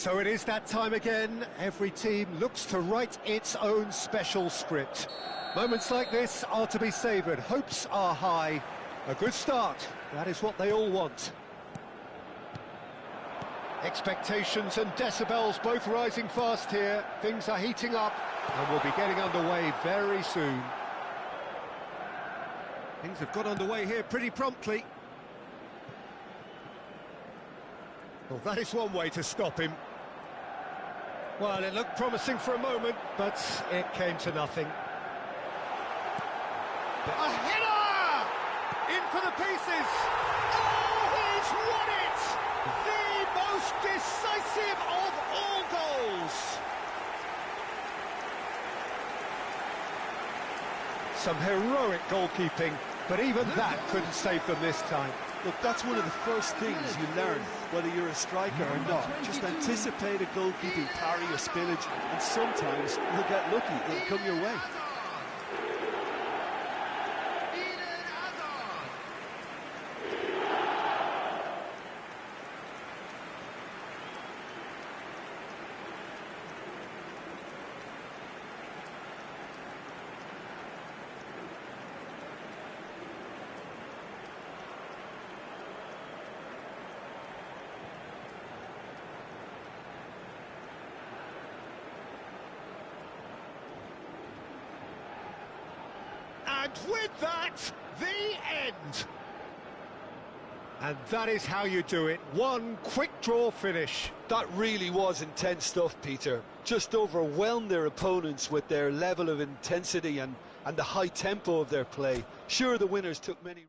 So it is that time again. Every team looks to write its own special script. Moments like this are to be savoured. Hopes are high. A good start. That is what they all want. Expectations and decibels both rising fast here. Things are heating up and we'll be getting underway very soon. Things have got underway here pretty promptly. Well, that is one way to stop him. Well, it looked promising for a moment, but it came to nothing. A header! for the pieces. Oh, he's won it! The most decisive of all goals. Some heroic goalkeeping, but even that couldn't save them this time. Look, that's one of the first things you learn, whether you're a striker or not. Just anticipate a goalkeeping parry or spillage, and sometimes you'll get lucky, it'll come your way. And with that, the end. And that is how you do it. One quick draw finish. That really was intense stuff, Peter. Just overwhelmed their opponents with their level of intensity and the high tempo of their play. Sure, the winners took many...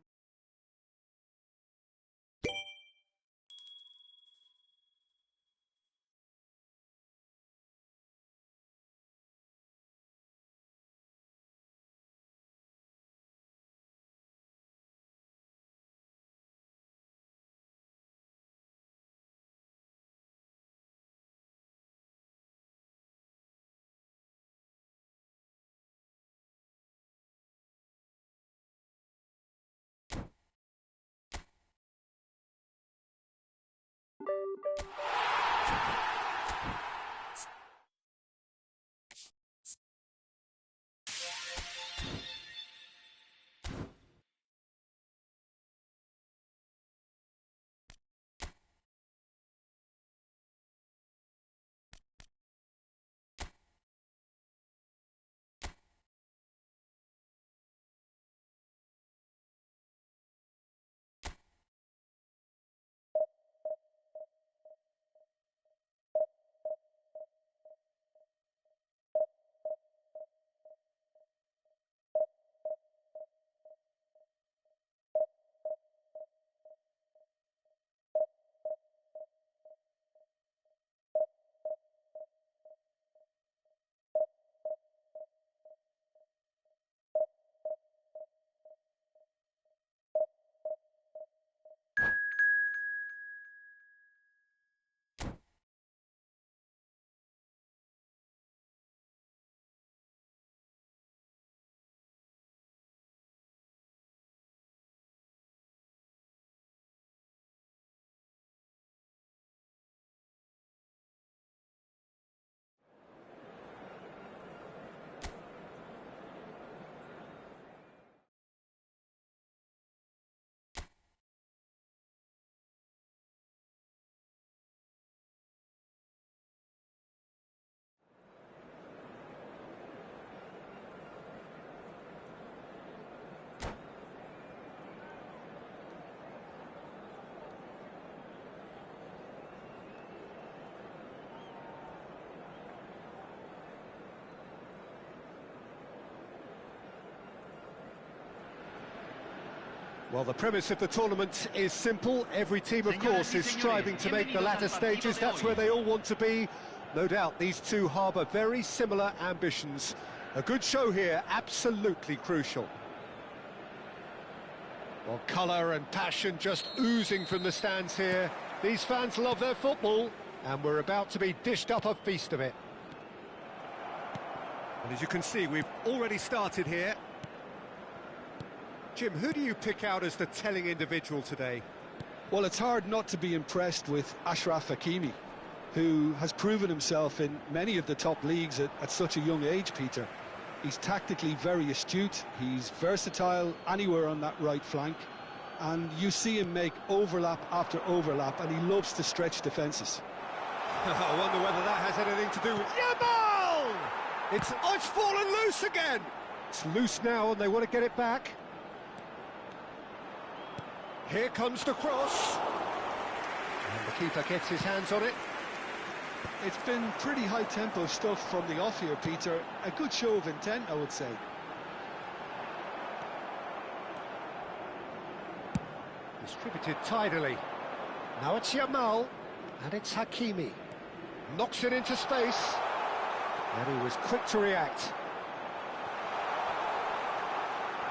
Well, the premise of the tournament is simple. Every team, of course, is striving to make the latter stages. That's where they all want to be. No doubt, these two harbour very similar ambitions. A good show here, absolutely crucial. Well, colour and passion just oozing from the stands here. These fans love their football, and we're about to be dished up a feast of it. And as you can see, we've already started here. Jim, who do you pick out as the telling individual today? Well, it's hard not to be impressed with Achraf Hakimi, who has proven himself in many of the top leagues at such a young age, Peter. He's tactically very astute, he's versatile anywhere on that right flank, and you see him make overlap after overlap, and he loves to stretch defences. I wonder whether that has anything to do with... Yamal! It's fallen loose again! It's loose now, and they want to get it back. Here comes the cross. And the keeper gets his hands on it. It's been pretty high-tempo stuff from the off here, Peter. A good show of intent, I would say. Distributed tidily. Now it's Yamal, and it's Hakimi. Knocks it into space. And he was quick to react.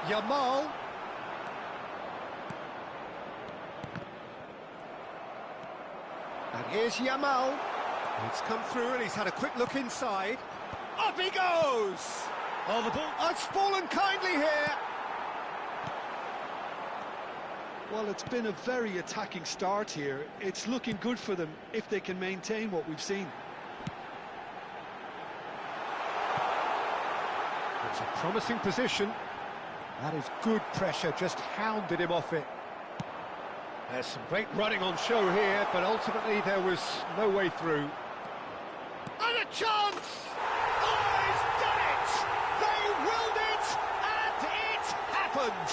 Yamal. And here's Yamal. It's come through and he's had a quick look inside. Up he goes! Oh, the ball. Oh, it's fallen kindly here. Well, it's been a very attacking start here. It's looking good for them if they can maintain what we've seen. It's a promising position. That is good pressure, just hounded him off it. There's some great running on show here, but ultimately there was no way through. And a chance! Oh, he's done it! They willed it, and it happened!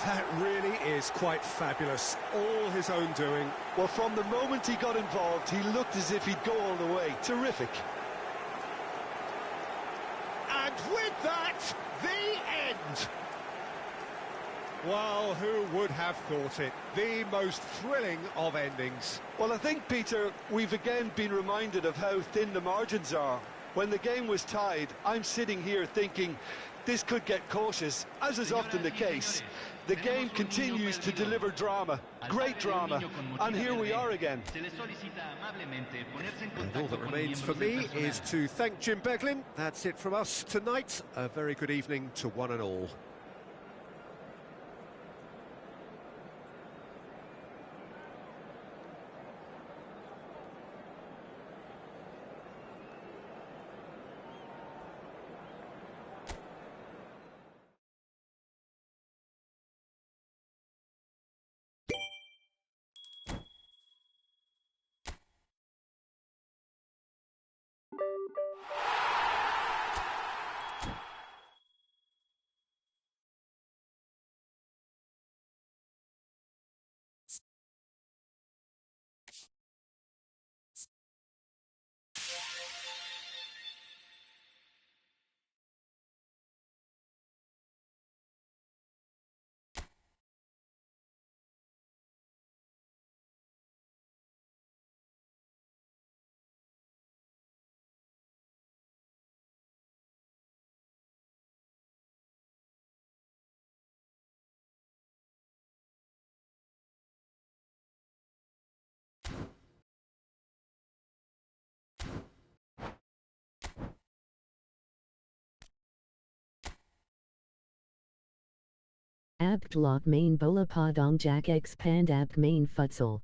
That really is quite fabulous. All his own doing. Well, from the moment he got involved, he looked as if he'd go all the way. Terrific. And with that, the end. Well, who would have thought it? The most thrilling of endings. Well, I think, Peter, we've again been reminded of how thin the margins are. When the game was tied, I'm sitting here thinking this could get cautious, as is often the case. The game continues to deliver drama, great drama, and here we are again. And all that remains for me is to thank Jim Beglin. That's it from us tonight. A very good evening to one and all. Abdlok main bola padang jak expand ab main futsal.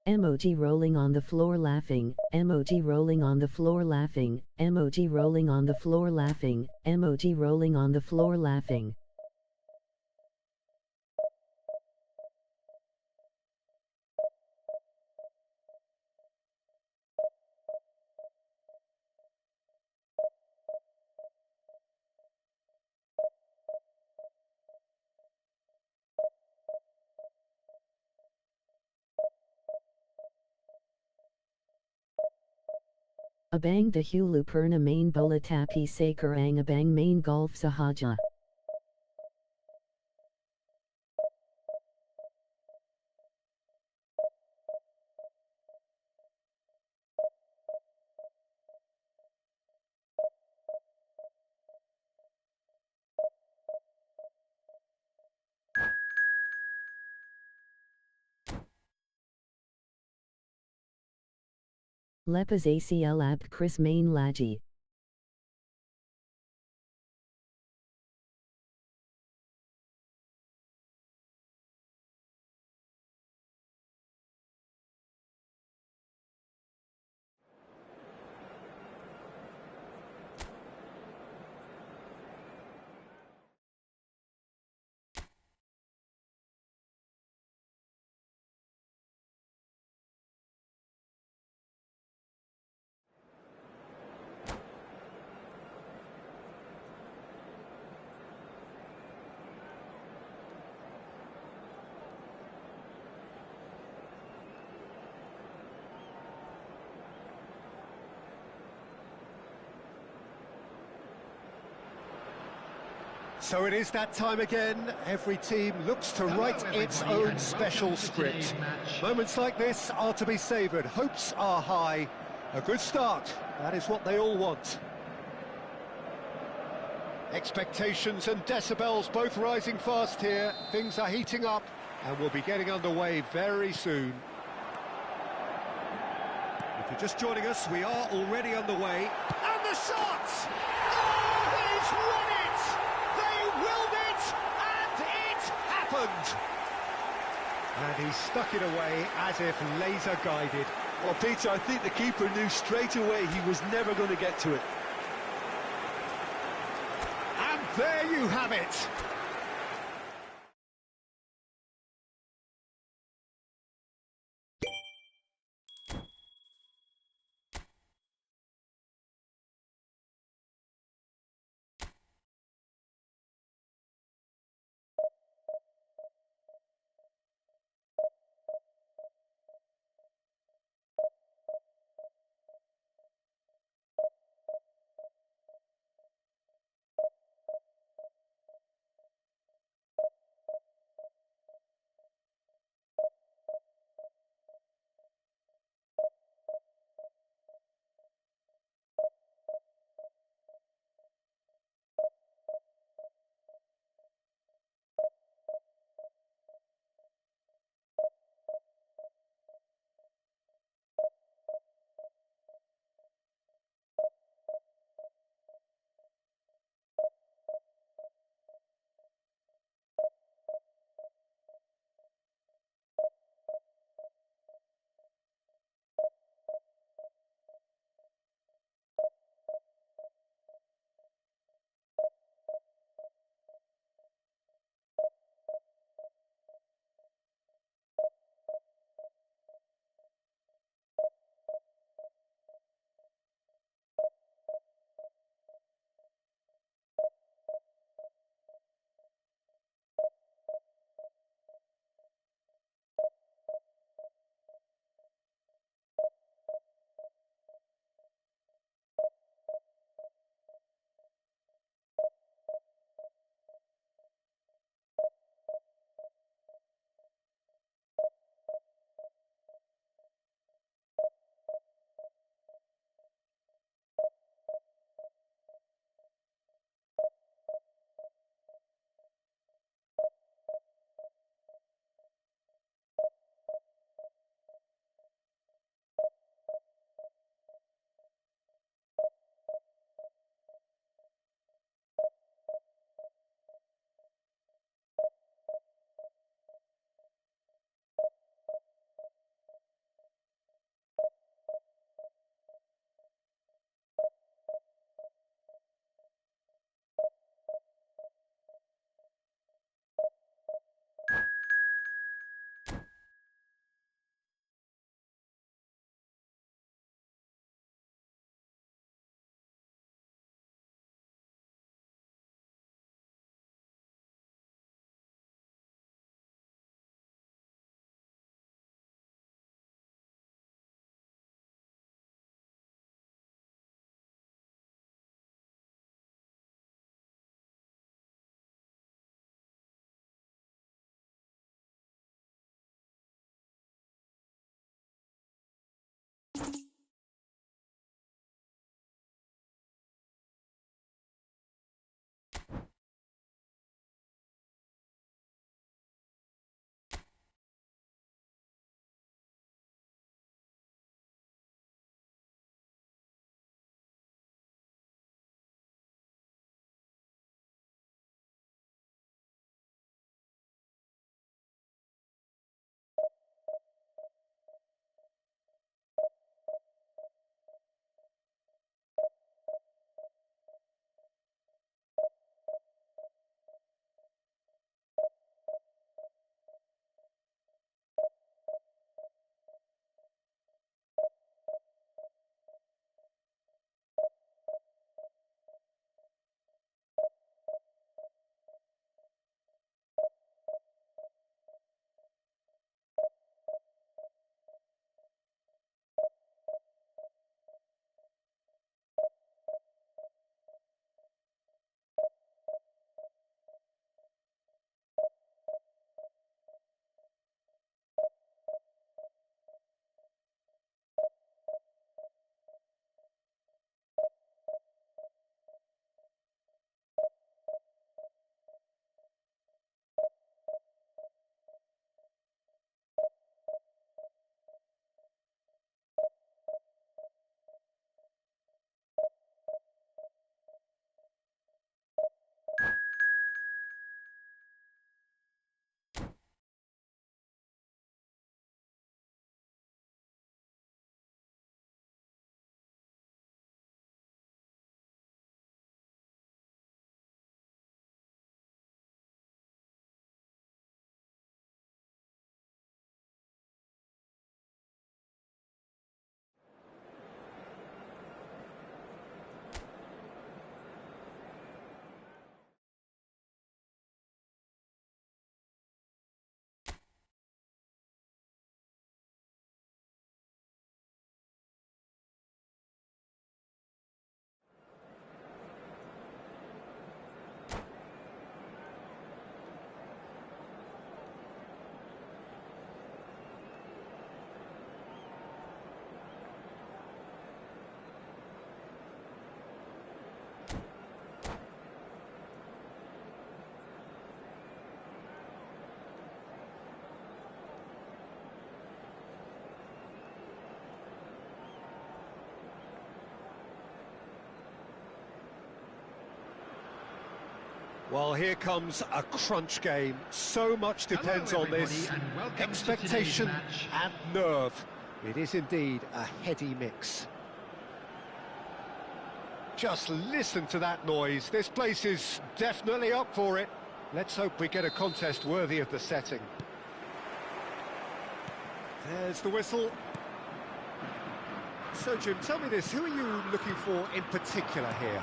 Emoji rolling on the floor laughing, emoji rolling on the floor laughing, emoji rolling on the floor laughing, emoji rolling on the floor laughing. Abang dahulu pernah main bola tapi sekarang abang main golf sahaja. Lepas ACL ab Chris main lagi. So it is that time again. Every team looks to write its own special script. Moments like this are to be savoured. Hopes are high. A good start. That is what they all want. Expectations and decibels both rising fast here. Things are heating up and we'll be getting underway very soon. If you're just joining us, we are already underway. And the shot! Oh, they've won it! They willed it, and it happened! And he stuck it away as if laser-guided. Well, Peter, I think the keeper knew straight away he was never going to get to it. And there you have it! Well, here comes a crunch game. So much depends on this. Expectation and nerve. It is indeed a heady mix. Just listen to that noise. This place is definitely up for it. Let's hope we get a contest worthy of the setting. There's the whistle. So, Jim, tell me this. Who are you looking for in particular here?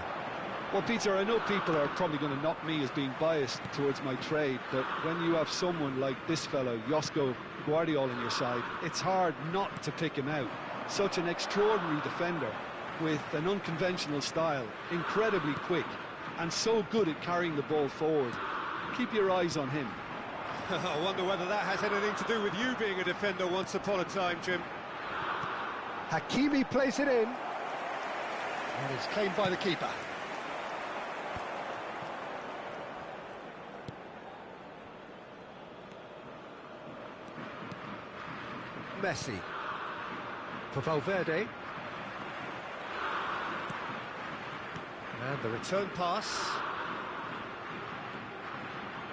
Well, Peter, I know people are probably going to knock me as being biased towards my trade, but when you have someone like this fellow, Josko Guardiola, on your side, it's hard not to pick him out. Such an extraordinary defender with an unconventional style, incredibly quick, and so good at carrying the ball forward. Keep your eyes on him. I wonder whether that has anything to do with you being a defender once upon a time, Jim. Hakimi plays it in. And it's claimed by the keeper. Messi. For Valverde. And the return pass.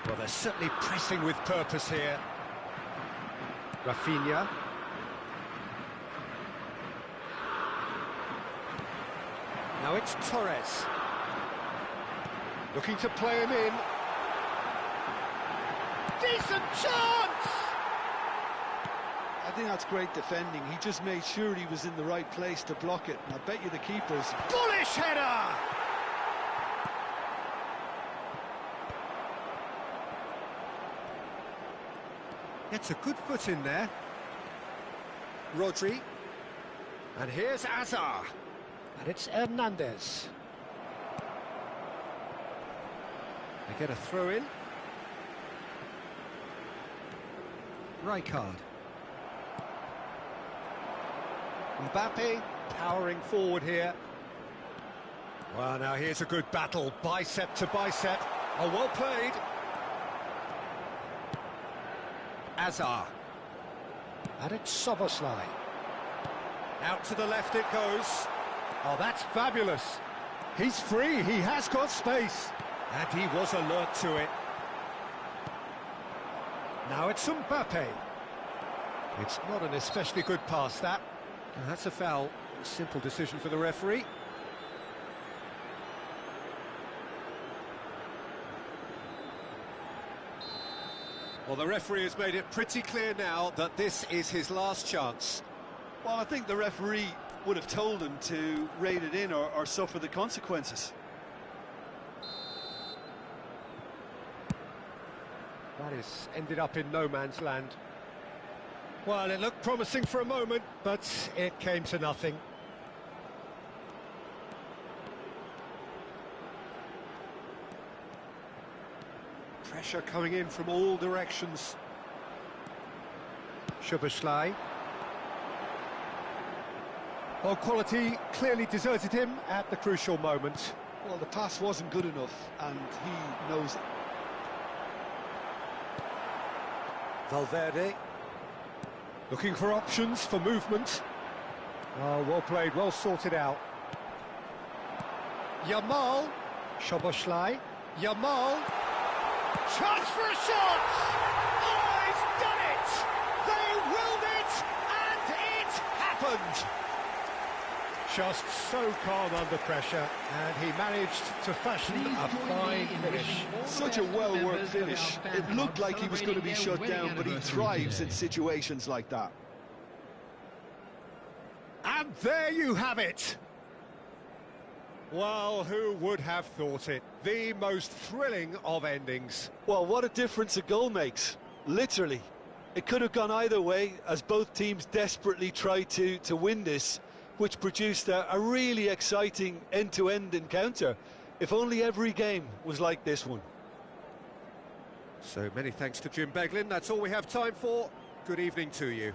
Well, they're certainly pressing with purpose here. Rafinha. Now it's Torres. Looking to play him in. Decent chance! I think that's great defending. He just made sure he was in the right place to block it. And I bet you the keeper's... Bullish header! Gets a good foot in there. Rodri. And here's Azar. And it's Hernandez. They get a throw in. Rijkaard. Mbappe powering forward here. Well, now here's a good battle, bicep to bicep. Oh, well played. Azar. And it's Szoboszlai. Out to the left it goes. Oh, that's fabulous. He's free, he has got space. And he was alert to it. Now it's Mbappe. It's not an especially good pass, that. And that's a foul. A simple decision for the referee. Well, the referee has made it pretty clear now that this is his last chance. Well, I think the referee would have told him to rein it in or suffer the consequences. That is ended up in no man's land. Well, it looked promising for a moment, but it came to nothing. Pressure coming in from all directions. Szoboszlai. Well, quality clearly deserted him at the crucial moment. Well, the pass wasn't good enough, and he knows it. Valverde. Looking for options for movement. Oh, well played, well sorted out. Yamal. Szoboszlai. Yamal. Chance for a shot! Oh, he's done it! They willed it, and it happened! Just so calm under pressure, and he managed to fashion a fine finish. Such a well-worked finish. It looked like he was going to be shut down, but he thrives in situations like that. And there you have it! Well, who would have thought it? The most thrilling of endings. Well, what a difference a goal makes. Literally. It could have gone either way, as both teams desperately tried to win this, which produced a really exciting end-to-end encounter. If only every game was like this one. So many thanks to Jim Beglin. That's all we have time for. Good evening to you.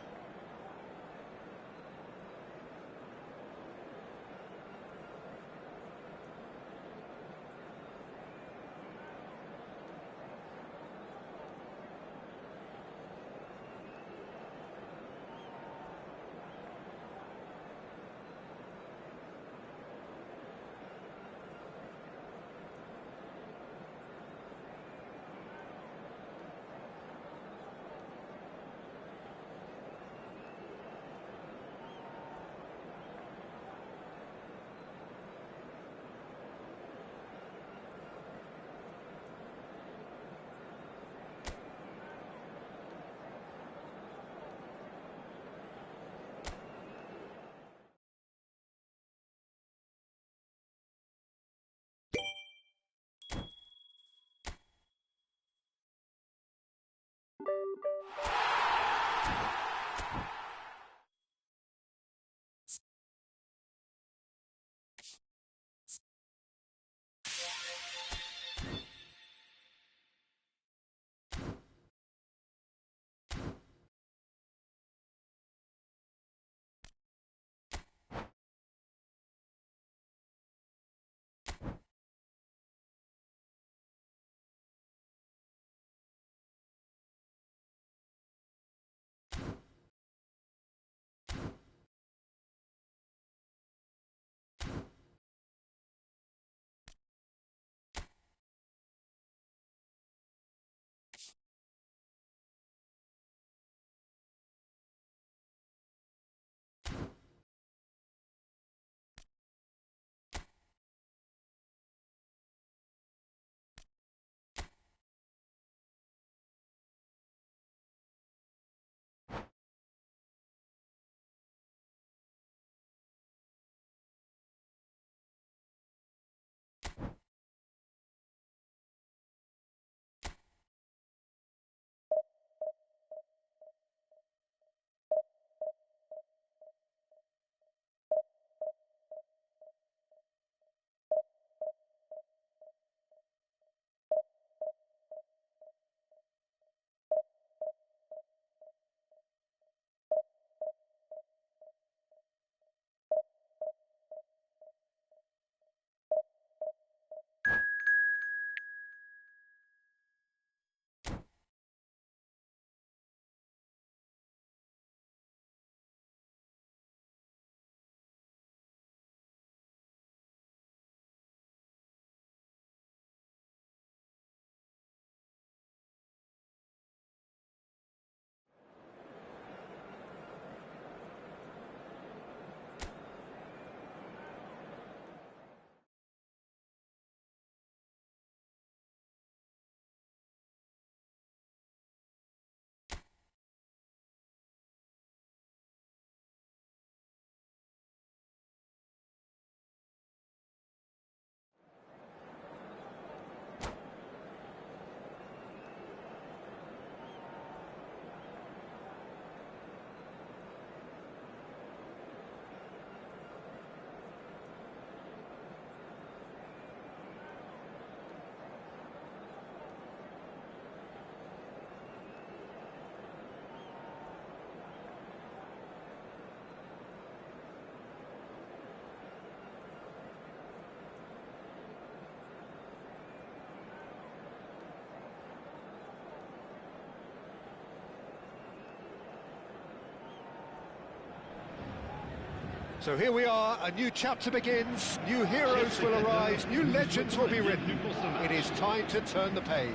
So here we are, a new chapter begins, new heroes will arise, new legends will be written. It is time to turn the page.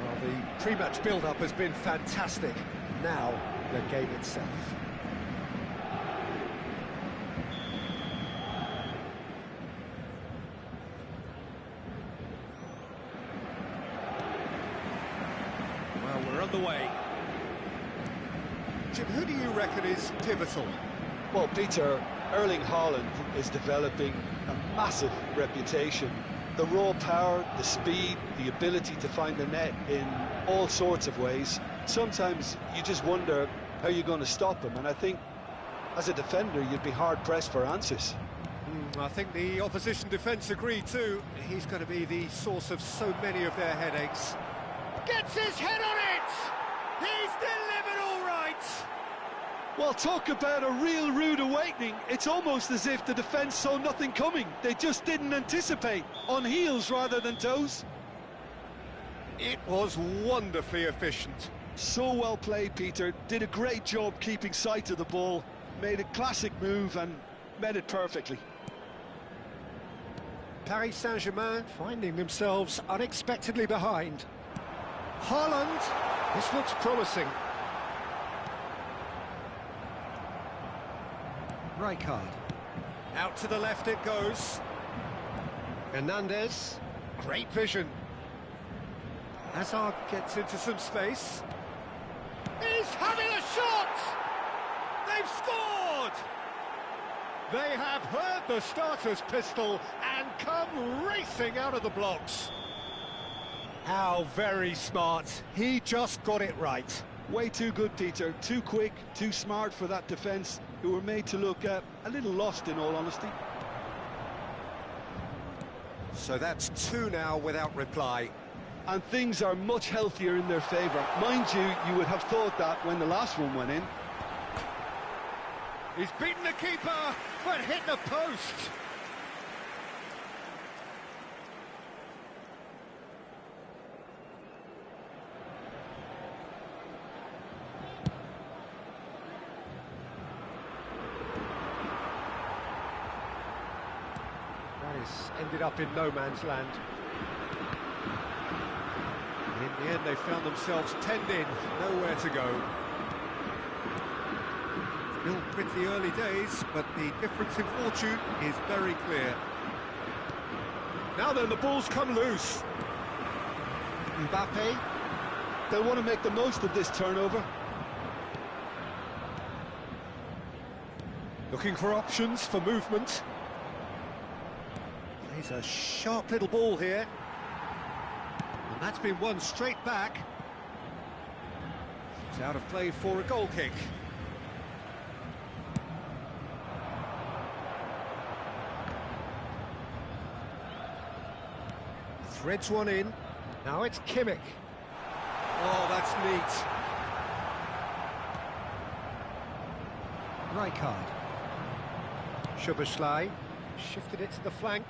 Well, the pre-match build-up has been fantastic. Now, the game itself. Well, we're underway. Jim, who do you reckon is pivotal? Well, Peter, Erling Haaland is developing a massive reputation. The raw power, the speed, the ability to find the net in all sorts of ways. Sometimes you just wonder how you're going to stop him, and I think as a defender you'd be hard-pressed for answers. I think the opposition defence agree too. He's going to be the source of so many of their headaches. Gets his head on it! He's delivered all right! Well, talk about a real rude awakening. It's almost as if the defence saw nothing coming. They just didn't anticipate, on heels rather than toes. It was wonderfully efficient. So well played, Peter. Did a great job keeping sight of the ball. Made a classic move and met it perfectly. Paris Saint-Germain finding themselves unexpectedly behind. Haaland, this looks promising. Rijkaard. Out to the left it goes. Hernandez, great vision. Hazard gets into some space. He's having a shot! They've scored! They have heard the starter's pistol and come racing out of the blocks. How very smart. He just got it right. Way too good, Peter. Too quick, too smart for that defence, who were made to look a little lost, in all honesty. So that's two now without reply. And things are much healthier in their favour. Mind you, you would have thought that when the last one went in. He's beaten the keeper, but hit the post. Ended up in no man's land. In the end, they found themselves penned in, nowhere to go. Still pretty early days, but the difference in fortune is very clear. Now then, the ball's come loose. Mbappe. They'll want to make the most of this turnover. Looking for options for movement. Plays a sharp little ball here. And that's been won straight back. It's out of play for a goal kick. Threads one in. Now it's Kimmich. Oh, that's neat. Rijkaard. Szoboszlai shifted it to the flank.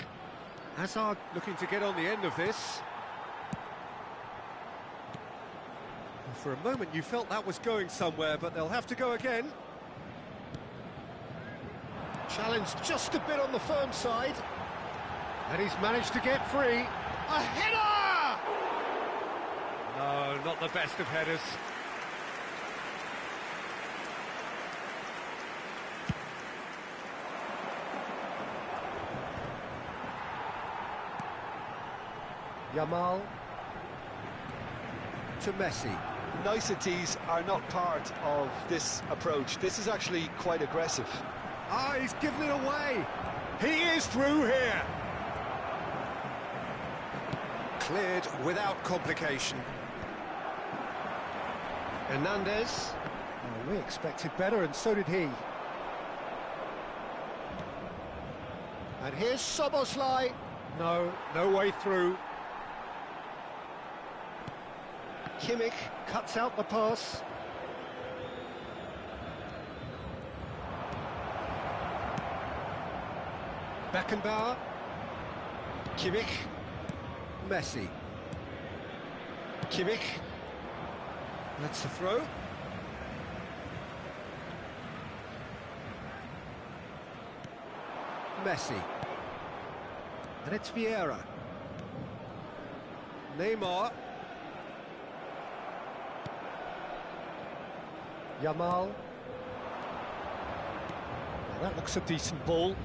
Hazard looking to get on the end of this. For a moment you felt that was going somewhere, but they'll have to go again. Challenge just a bit on the firm side. And he's managed to get free. A header! No, not the best of headers. Yamal to Messi. Niceties are not part of this approach. This is actually quite aggressive. Ah, he's given it away. He is through here. Cleared without complication. Hernandez. Oh, we expected better, and so did he. And here's Szoboszlai. No, no way through. Kimmich cuts out the pass. Beckenbauer. Kimmich. Messi. Kimmich. That's the throw. Messi. And it's Vieira. Neymar. Yamal. Now that looks a decent ball.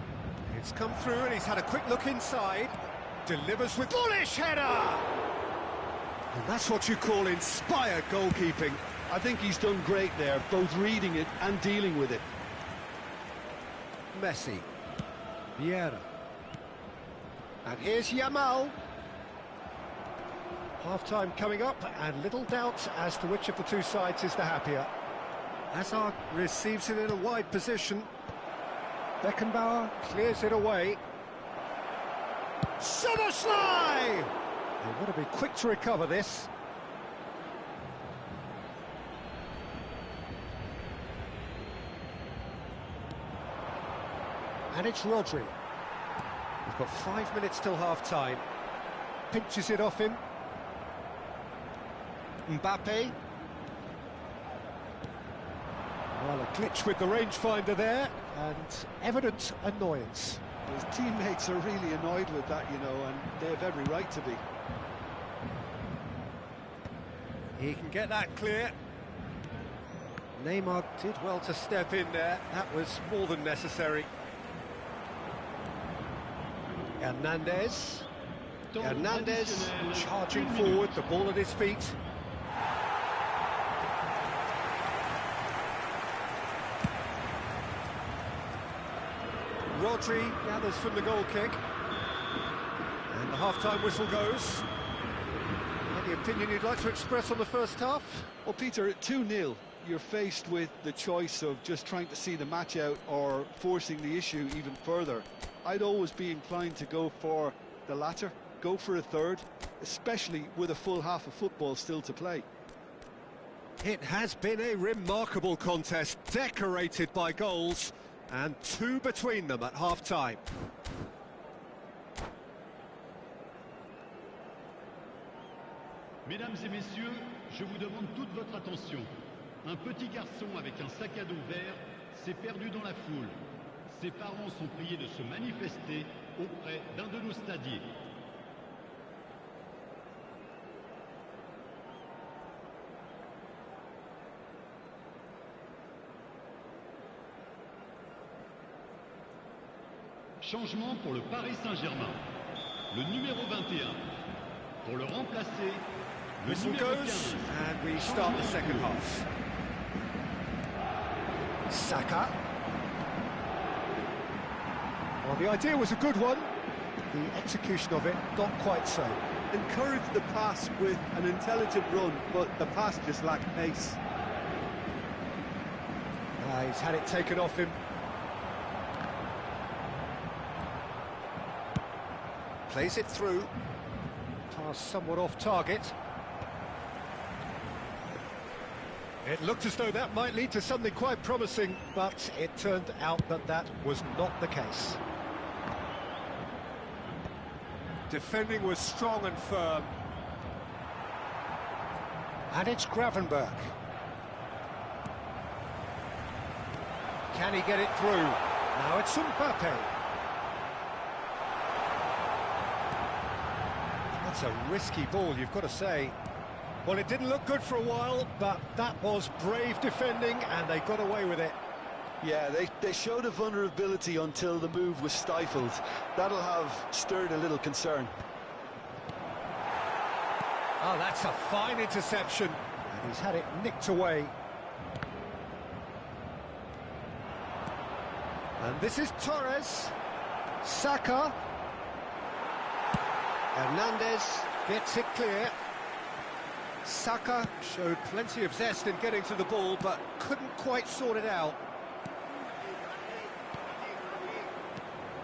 It's come through and he's had a quick look inside. Delivers with bullish header! And that's what you call inspired goalkeeping. I think he's done great there, both reading it and dealing with it. Messi. Vieira. And here's Yamal. Half-time coming up, and little doubt as to which of the two sides is the happier. Hazard receives it in a wide position. Beckenbauer clears it away. Soboslai! They've got to be quick to recover this. And it's Rodri. We've got 5 minutes till half-time. Pinches it off him. Mbappe. Well, a glitch with the rangefinder there, and evident annoyance. His teammates are really annoyed with that, you know, and they have every right to be. He can get that clear. Neymar did well to step in there. That was more than necessary. Hernandez. Hernandez charging forward, the ball at his feet. Rodri gathers from the goal kick. And the half-time whistle goes. Any opinion you'd like to express on the first half? Well, Peter, 2-0. You're faced with the choice of just trying to see the match out or forcing the issue even further. I'd always be inclined to go for the latter, go for a third, especially with a full half of football still to play. It has been a remarkable contest, decorated by goals, and two between them at half-time. Mesdames et messieurs, je vous demande toute votre attention. Un petit garçon avec un sac à dos vert s'est perdu dans la foule. Ses parents sont priés de se manifester auprès d'un de nos stadiers. Changement pour le Paris Saint-Germain. Le numéro 21. Pour le remplacer, le Whistle numéro goes, 15. and we start the second half. Saka. Well, the idea was a good one. The execution of it, not quite so. Encouraged the pass with an intelligent run, but the pass just lacked pace. He's had it taken off him. Plays it through. Pass somewhat off target. It looked as though that might lead to something quite promising, but it turned out that that was not the case. Defending was strong and firm. And it's Gravenberch. Can he get it through? Now it's Mbappe. That's a risky ball, you've got to say. Well, it didn't look good for a while, but that was brave defending, and they got away with it. Yeah, they showed a vulnerability until the move was stifled. That'll have stirred a little concern. Oh, that's a fine interception. And he's had it nicked away. And this is Torres. Saka. Hernandez gets it clear. Saka showed plenty of zest in getting to the ball, but couldn't quite sort it out.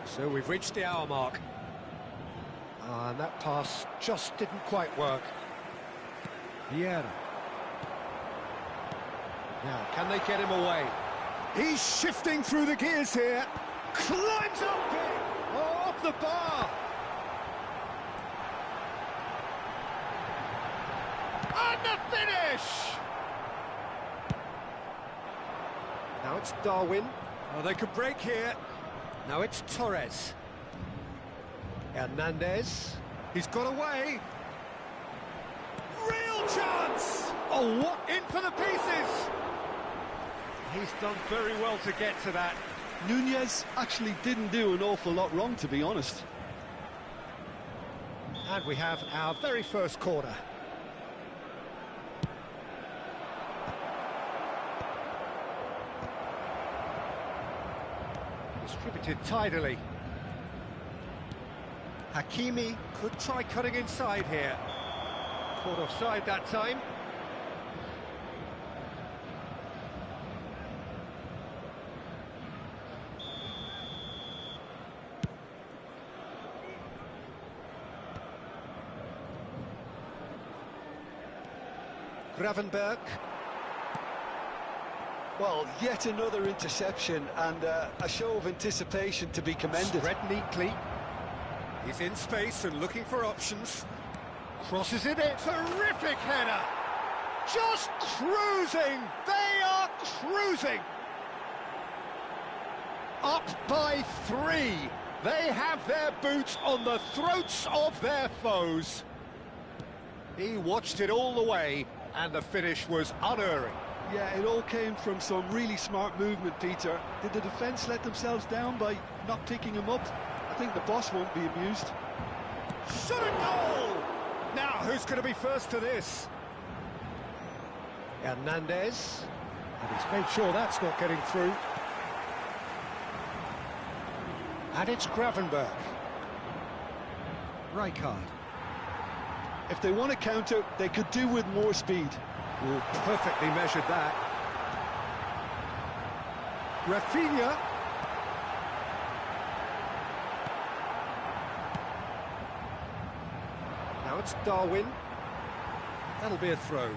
So we've reached the hour mark. And that pass just didn't quite work. Vieira. Now, can they get him away? He's shifting through the gears here. Climbs up big. Oh, off the bar. And the finish! Now it's Darwin. Oh, they could break here. Now it's Torres. Hernandez. He's got away. Real chance! Oh, what? In for the pieces! He's done very well to get to that. Nunez actually didn't do an awful lot wrong, to be honest. And we have our very first corner. Distributed tidily. Hakimi could try cutting inside here. Caught offside that time. Gravenberg. Well, yet another interception and a show of anticipation to be commended. Spread neatly. He's in space and looking for options. Crosses it in. Terrific header. Just cruising. They are cruising. Up by 3. They have their boots on the throats of their foes. He watched it all the way, and the finish was unerring. Yeah, it all came from some really smart movement, Peter. Did the defence let themselves down by not picking him up? I think the boss won't be amused. Shot a goal! Now, who's going to be first to this? Hernandez. And he's made sure that's not getting through. And it's Gravenberg. Rijkaard. If they want to counter, they could do with more speed. Oh, perfectly measured that. Rafinha. Now it's Darwin. That'll be a throw.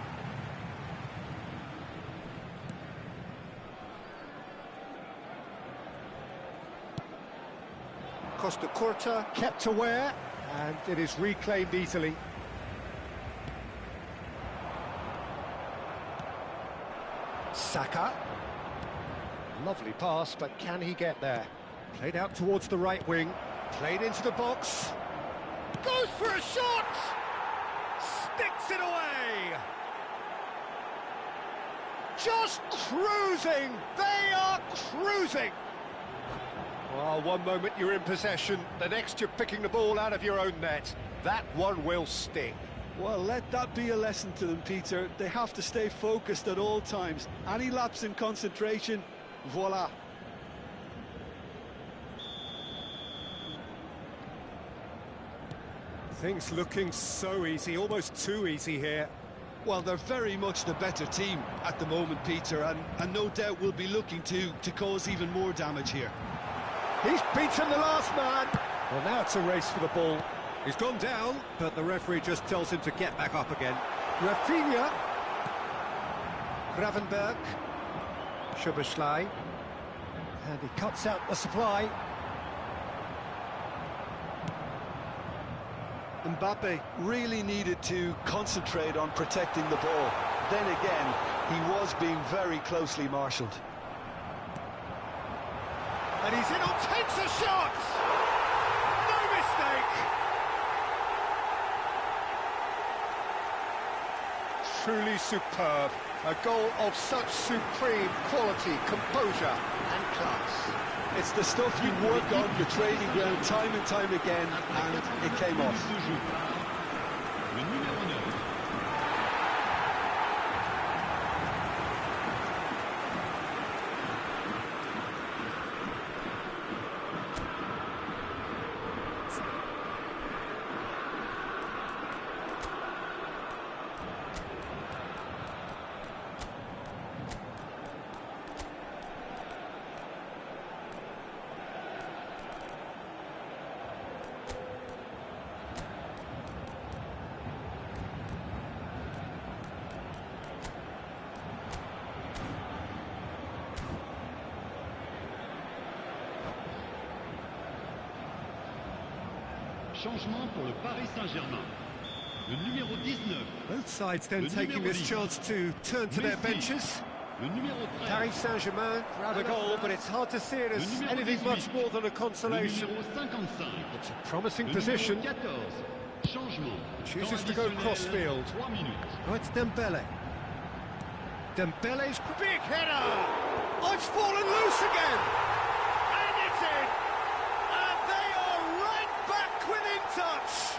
Costa Curta kept aware, and it is reclaimed easily. Saka. Lovely pass, but can he get there? Played out towards the right wing. Played into the box. Goes for a shot! Sticks it away! Just cruising! They are cruising! Well, one moment you're in possession, the next you're picking the ball out of your own net. That one will sting. Well, let that be a lesson to them, Peter. They have to stay focused at all times. Any lapse in concentration, voila. Things looking so easy, almost too easy here. Well, they're very much the better team at the moment, Peter, and no doubt will be looking to cause even more damage here. He's beaten the last man. Well, now it's a race for the ball. He's gone down, but the referee just tells him to get back up again. Rafinha. Gravenberg. Szoboszlai. And he cuts out the supply. Mbappe really needed to concentrate on protecting the ball. Then again, he was being very closely marshalled. And he's in on takes a shot! No mistake! Truly superb. A goal of such supreme quality, composure and class. It's the stuff you work on the training ground time and time again, and it came off. Changement pour le Paris Saint-Germain. Le numéro 19. Both sides then taking this chance to turn to their benches. Le numéro 13. Paris Saint-Germain grab a goal, but it's hard to see it as anything much more than a consolation. Le numéro 55. It's a promising Le position. numéro 14. Changement. Chooses Temps to go additionnel, cross-field. 3 minutes. Oh, it's Dembele. Dembele's big header! Oh, it's fallen loose again! And it's in! And they are right back within touch!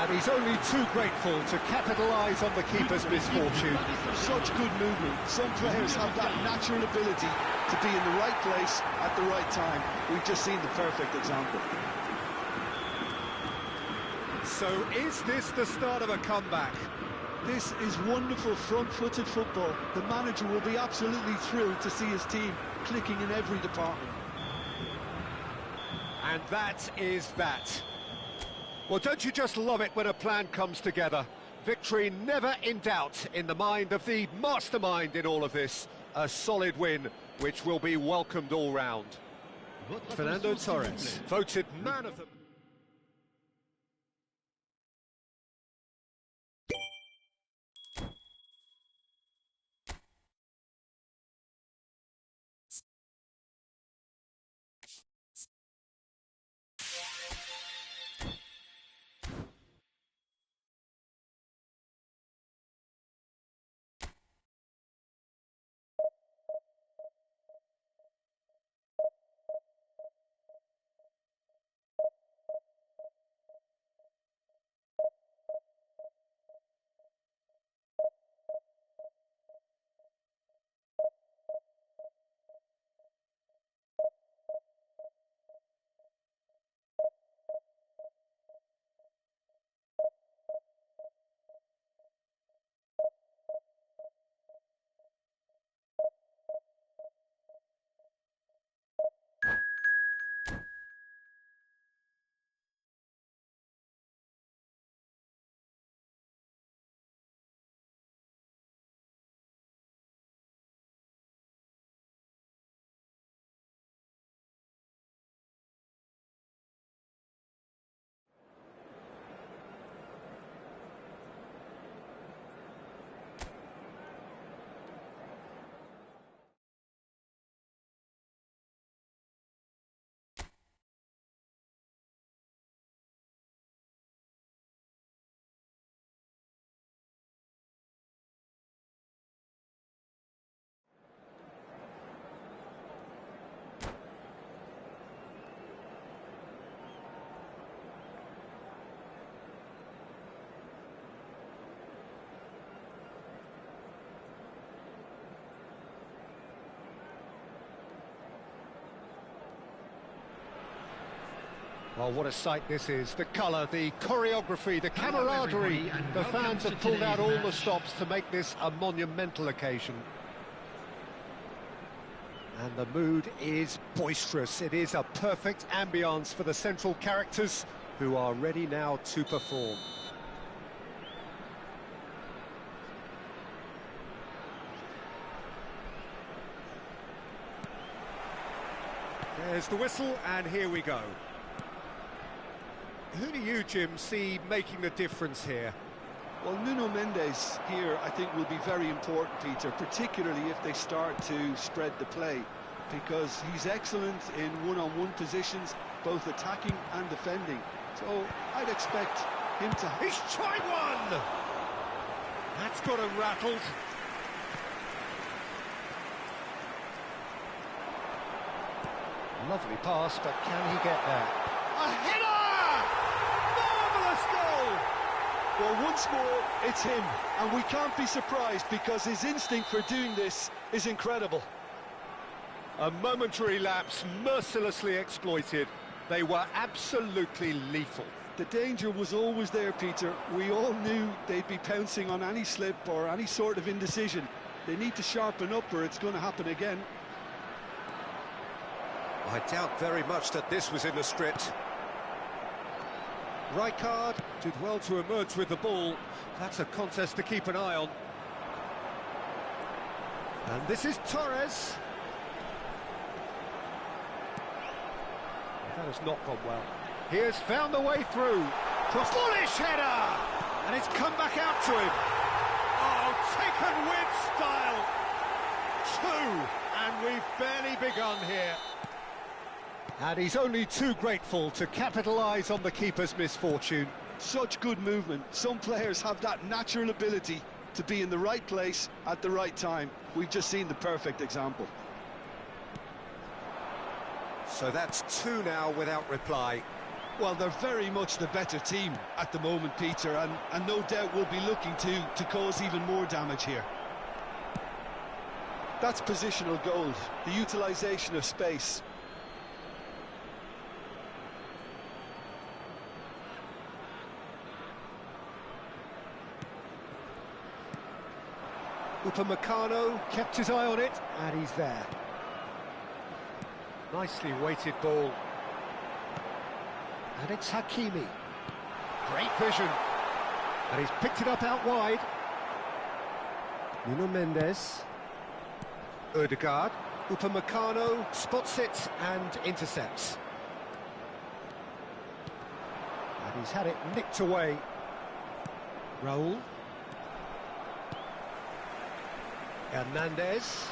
And he's only too grateful to capitalise on the keeper's misfortune. Such good movement. Some players have that natural ability to be in the right place at the right time. We've just seen the perfect example. So is this the start of a comeback? This is wonderful front-footed football. The manager will be absolutely thrilled to see his team clicking in every department. And that is that. Well, don't you just love it when a plan comes together? Victory never in doubt in the mind of the mastermind in all of this. A solid win, which will be welcomed all round. Fernando Torres, voted man of the... Well, what a sight this is. The colour, the choreography, the camaraderie. The fans have pulled out all the stops to make this a monumental occasion. And the mood is boisterous. It is a perfect ambience for the central characters who are ready now to perform. There's the whistle, and here we go. Who do you, Jim, see making the difference here? Well, Nuno Mendes here, I think, will be very important, Peter, particularly if they start to spread the play, because he's excellent in one-on-one positions, both attacking and defending. So I'd expect him to... He's tried one! That's got him rattled. Lovely pass, but can he get there? A header! Marvellous goal! Well, once more, it's him, and we can't be surprised because his instinct for doing this is incredible. A momentary lapse, mercilessly exploited. They were absolutely lethal. The danger was always there, Peter. We all knew they'd be pouncing on any slip or any sort of indecision. They need to sharpen up or it's going to happen again. I doubt very much that this was in the script. Rijkaard did well to emerge with the ball. That's a contest to keep an eye on. And this is Torres. That has not gone well. He has found the way through. Bullish header! And it's come back out to him. Oh, taken with style. 2, and we've barely begun here. And he's only too grateful to capitalise on the keeper's misfortune. Such good movement. Some players have that natural ability to be in the right place at the right time. We've just seen the perfect example. So that's 2 now without reply. Well, they're very much the better team at the moment, Peter, and no doubt will be looking to cause even more damage here. That's positional gold, the utilisation of space. Upamecano kept his eye on it, and he's there. Nicely weighted ball. And it's Hakimi. Great vision. And he's picked it up out wide. Nuno Mendes. Ødegaard. Upamecano spots it and intercepts. And he's had it nicked away. Raul. Hernandez.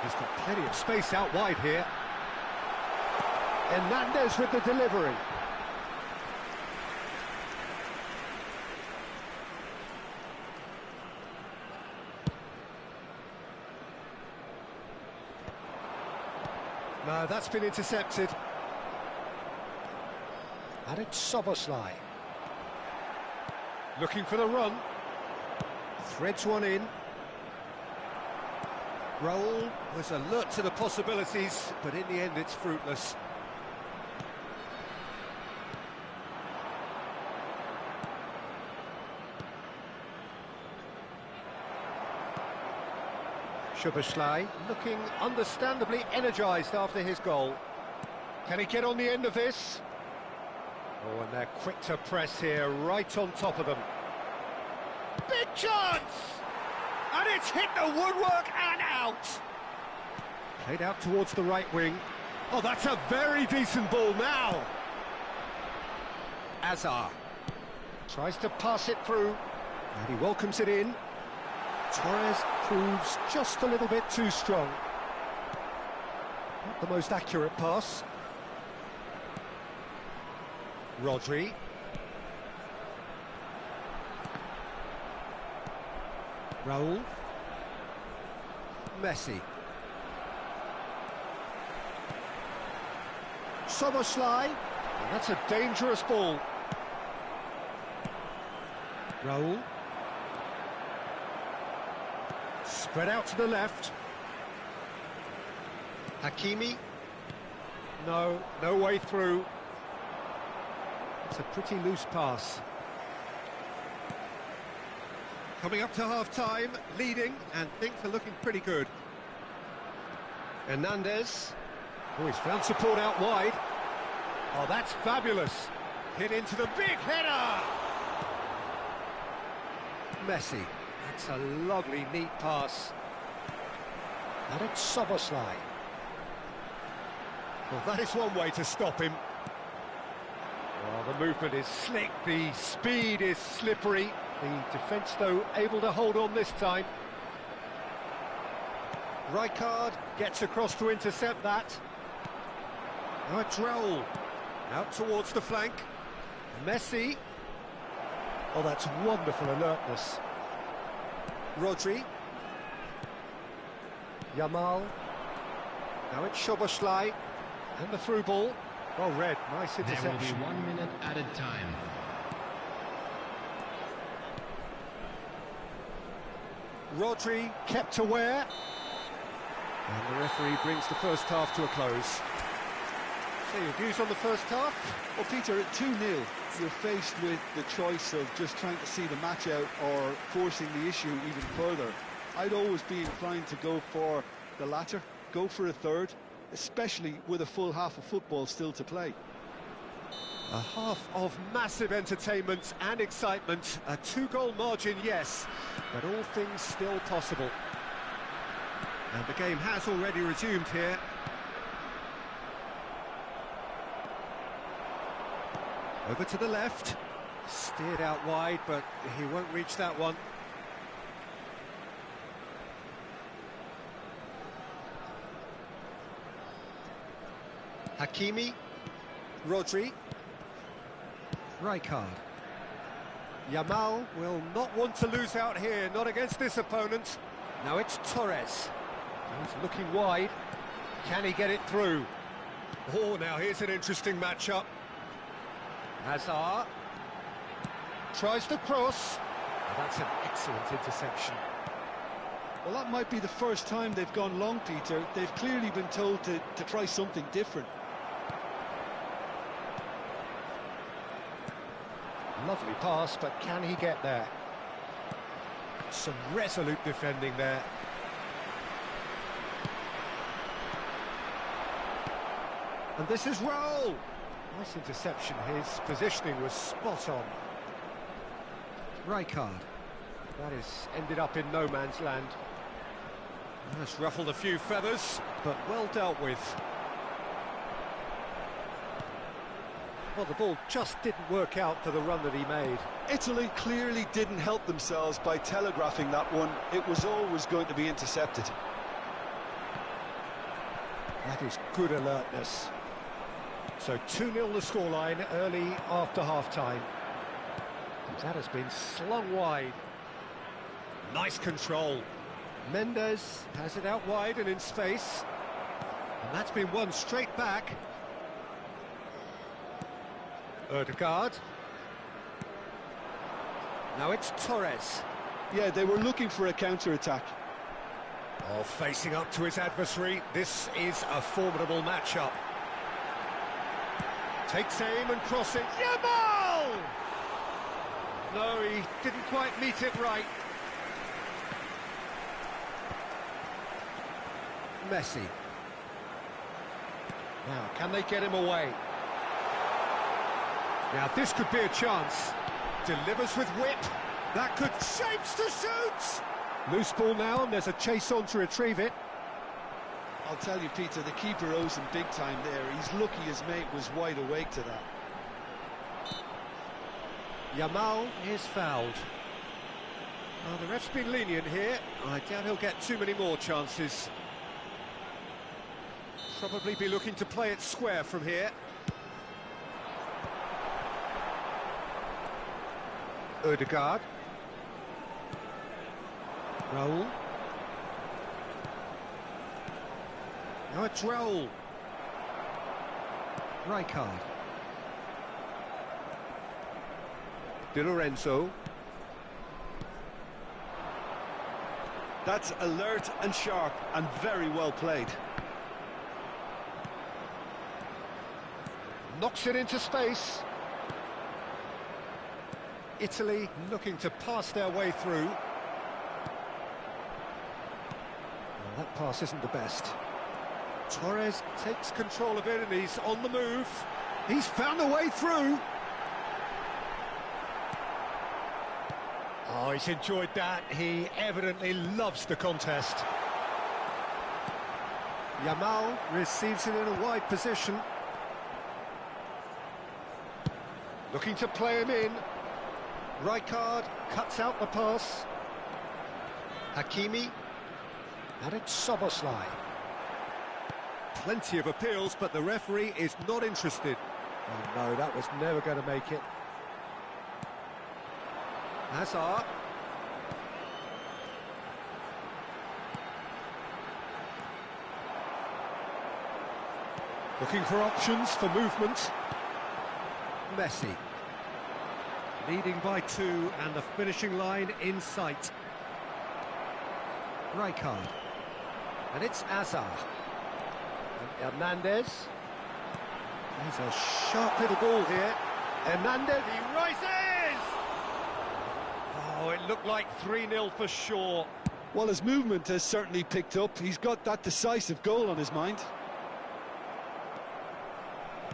He's got plenty of space out wide here. Hernandez with the delivery. No, that's been intercepted. And it's Szoboszlai. Looking for the run. Threads one in. Raul was alert to the possibilities, but in the end it's fruitless. Szoboszlai looking understandably energised after his goal. Can he get on the end of this? Oh, and they're quick to press here, right on top of them. Big chance! And it's hit the woodwork and out! Played out towards the right wing. Oh, that's a very decent ball now! Azar tries to pass it through, and he welcomes it in. Torres proves just a little bit too strong. Not the most accurate pass. Rodri. Raul. Messi. Szoboszlai. And that's a dangerous ball. Raul. Spread out to the left. Hakimi. No way through. It's a pretty loose pass. Coming up to half-time, leading, and things are looking pretty good. Hernandez. Oh, he's found support out wide. Oh, that's fabulous. Hit into the big header! Messi. That's a lovely, neat pass. And it's Szoboszlai. Well, that is one way to stop him. Oh, the movement is slick, the speed is slippery. The defence, though, able to hold on this time. Rijkaard gets across to intercept that. Now it's Raul. Out towards the flank. Messi. Oh, that's wonderful alertness. Rodri. Yamal. Now it's Szoboszlai. And the through ball. Well read, nice interception. There will be 1 minute added time. Rodri kept aware. And the referee brings the first half to a close. So your views on the first half? Well, Peter, at 2-0, you're faced with the choice of just trying to see the match out or forcing the issue even further. I'd always be inclined to go for the latter, go for a third, especially with a full half of football still to play. A half of massive entertainment and excitement. A 2-goal margin, yes, but all things still possible. And the game has already resumed here. Over to the left. Steered out wide, but he won't reach that one. Hakimi, Rodri, Rijkaard. Yamal will not want to lose out here, not against this opponent. Now it's Torres. He's looking wide. Can he get it through? Oh, now here's an interesting matchup. Hazard tries to cross. Oh, that's an excellent interception. Well, that might be the first time they've gone long, Peter. They've clearly been told to try something different. Lovely pass, but can he get there? Some resolute defending there. And this is Raul. Nice interception. His positioning was spot on. Rijkaard. That has ended up in no man's land. That's ruffled a few feathers, but well dealt with. Well, the ball just didn't work out for the run that he made. Italy clearly didn't help themselves by telegraphing that one. It was always going to be intercepted. That is good alertness. So 2-0 the scoreline early after half-time. That has been slung wide. Nice control. Mendes has it out wide and in space. And that's been won straight back. Ødegaard. Now it's Torres. Yeah, they were looking for a counter-attack. Oh, facing up to his adversary. This is a formidable matchup. Takes aim and crossing. Yamal! No, he didn't quite meet it right. Messi. Now, can they get him away? Now, this could be a chance. Delivers with whip. That could... Shapes to shoot! Loose ball now, and there's a chase on to retrieve it. I'll tell you, Peter, the keeper owes him big time there. He's lucky his mate was wide awake to that. Yamal is fouled. Well, the ref's been lenient here. I doubt he'll get too many more chances. Probably be looking to play it square from here. Ødegaard. Raul. Now it's Raul. Rijkaard. Di Lorenzo. That's alert and sharp and very well played. Knocks it into space. Italy looking to pass their way through. Well, that pass isn't the best. Torres takes control of it and he's on the move. He's found a way through. Oh, he's enjoyed that. He evidently loves the contest. Yamal receives it in a wide position. Looking to play him in. Rijkaard cuts out the pass. Hakimi. And it's Szoboszlai. Plenty of appeals, but the referee is not interested. Oh no, that was never going to make it. Hazard. Looking for options for movement. Messi. Leading by 2 and the finishing line in sight. Rijkaard. And it's Hazard. And Hernandez. There's a sharp little ball here. Hernandez, he rises! Oh, it looked like 3-0 for sure. Well, his movement has certainly picked up. He's got that decisive goal on his mind.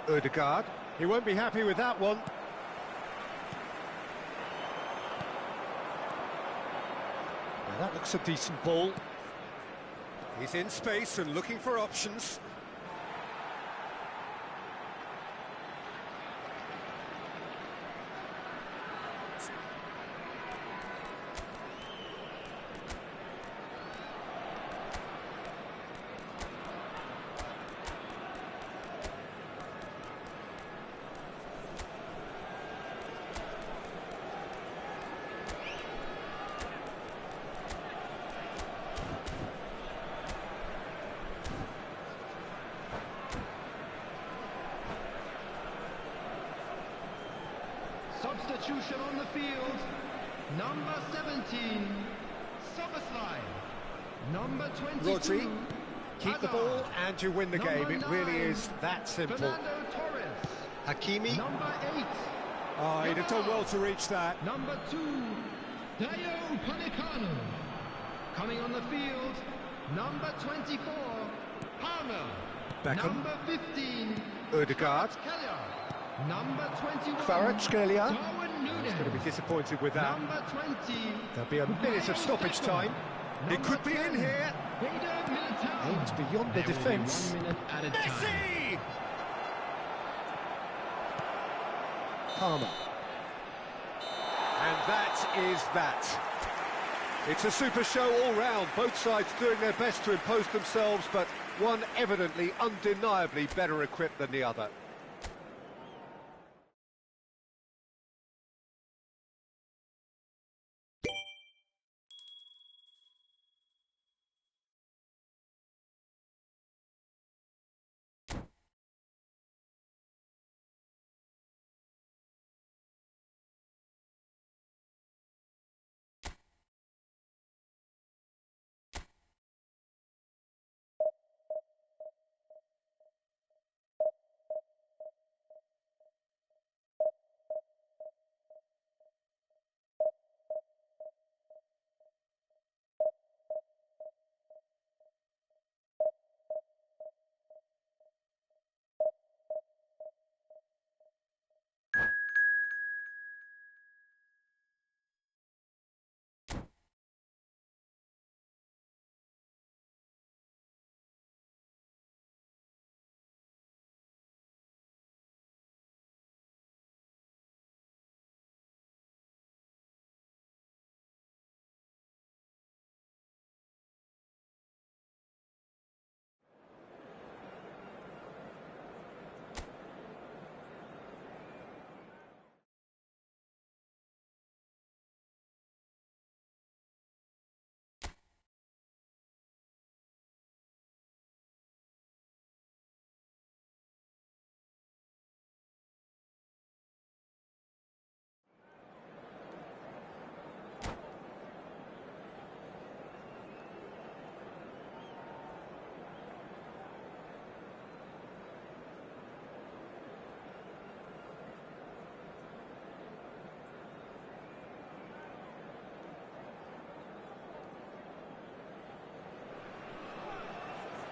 Ødegaard. He won't be happy with that one. Now that looks a decent ball. He's in space and looking for options. substitution on the field. Number 17, Soboslai. Number 22, Rodri, keep the ball and you win the Number game. It really 9, is that simple. Fernando Torres. Hakimi. Number 8, Oh, he'd have done well to reach that. Number 2, Dayo Upamecano. Coming on the field, number 24, Palmer. Beckham. Number 15, Odegaard. Keller. Number 21, Kvaratskhelia. Darwin Núñez. He's going to be disappointed with that. Number 20, There'll be a minute of stoppage time. It could be in here. Aims beyond the defence. 1 minute added time. Messi! Palmer. And that is that. It's a super show all round. Both sides doing their best to impose themselves, but one evidently, undeniably better equipped than the other.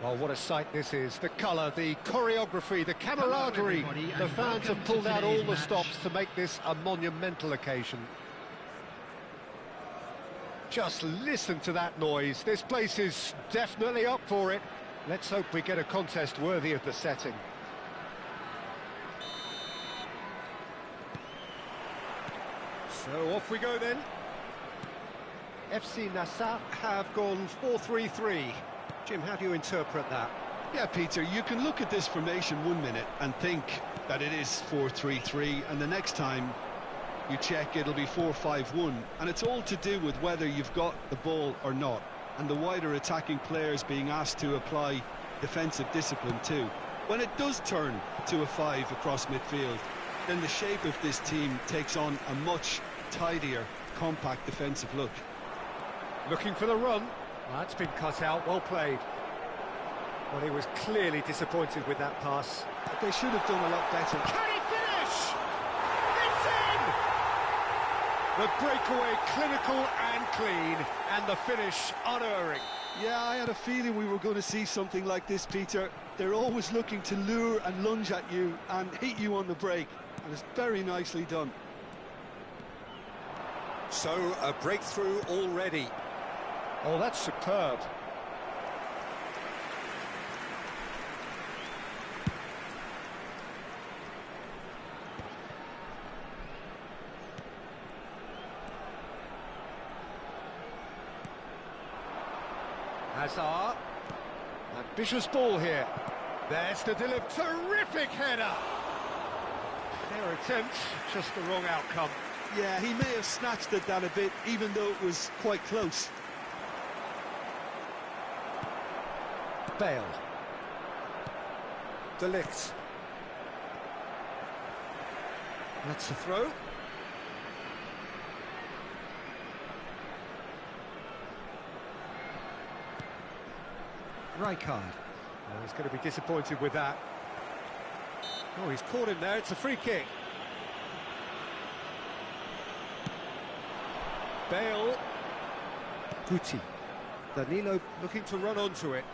Well, what a sight this is. The colour, the choreography, the camaraderie. The fans have pulled out all the stops to make this a monumental occasion. Just listen to that noise. This place is definitely up for it. Let's hope we get a contest worthy of the setting. So off we go then. FC Nassau have gone 4-3-3. Jim, how do you interpret that? Yeah, Peter, you can look at this formation 1 minute and think that it is 4-3-3, and the next time you check it'll be 4-5-1, and it's all to do with whether you've got the ball or not, and the wider attacking players being asked to apply defensive discipline too. When it does turn to a 5 across midfield, then the shape of this team takes on a much tidier, compact defensive look. Looking for the run. That's been cut out, well played. Well, he was clearly disappointed with that pass. They should have done a lot better. Can he finish? It's in! The breakaway clinical and clean, and the finish unerring. Yeah, I had a feeling we were going to see something like this, Peter. They're always looking to lure and lunge at you and hit you on the break, and it's very nicely done. So, a breakthrough already. Oh, that's superb. Hazard. Ambitious ball here. There's the deliver. Terrific header. Fair attempt, just the wrong outcome. Yeah, he may have snatched at that a bit, even though it was quite close. Bale. De Ligt. That's the throw. Rijkaard. Oh, he's going to be disappointed with that. Oh, he's caught him there. It's a free kick. Bale. Guti. Danilo looking to run onto it.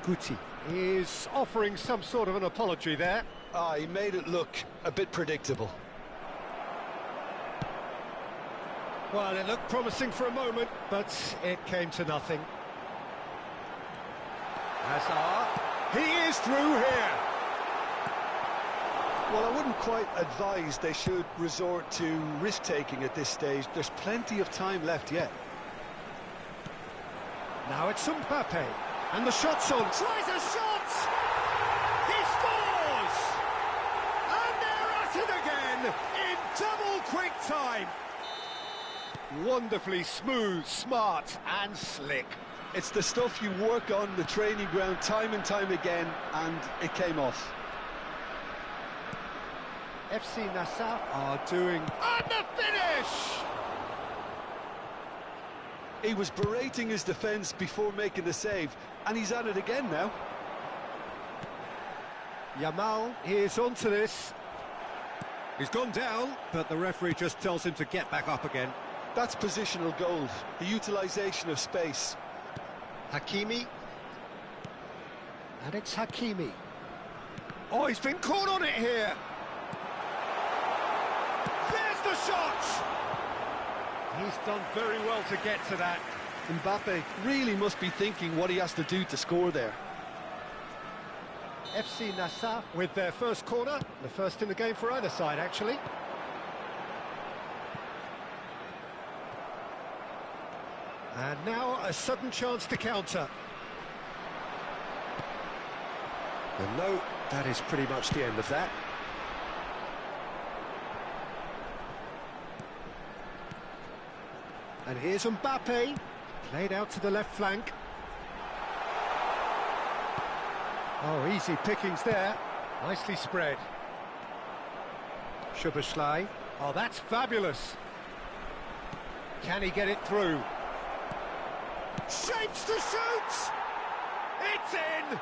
Guti is offering some sort of an apology there. He made it look a bit predictable. Well, it looked promising for a moment, but it came to nothing. Hazard. He is through here. Well, I wouldn't quite advise they should resort to risk-taking at this stage. There's plenty of time left yet. Now it's Mbappe. And the shot's on. Tries a shot! He scores! And they're at it again in double quick time. Wonderfully smooth, smart and slick. It's the stuff you work on the training ground time and time again, and it came off. FC Nassau are doing... And the finish! He was berating his defence before making the save, and he's at it again now. Yamal is onto this. He's gone down, but the referee just tells him to get back up again. That's positional gold, the utilisation of space. Hakimi. And it's Hakimi. Oh, he's been caught on it here. There's the shot! He's done very well to get to that. Mbappe really must be thinking what he has to do to score there. FC Nassau with their first corner, the first in the game for either side, actually. And now a sudden chance to counter. And no, that is pretty much the end of that. And here's Mbappe, played out to the left flank. Oh, easy pickings there, nicely spread. Szoboszlai, oh, that's fabulous. Can he get it through? Shapes to shoot! It's in!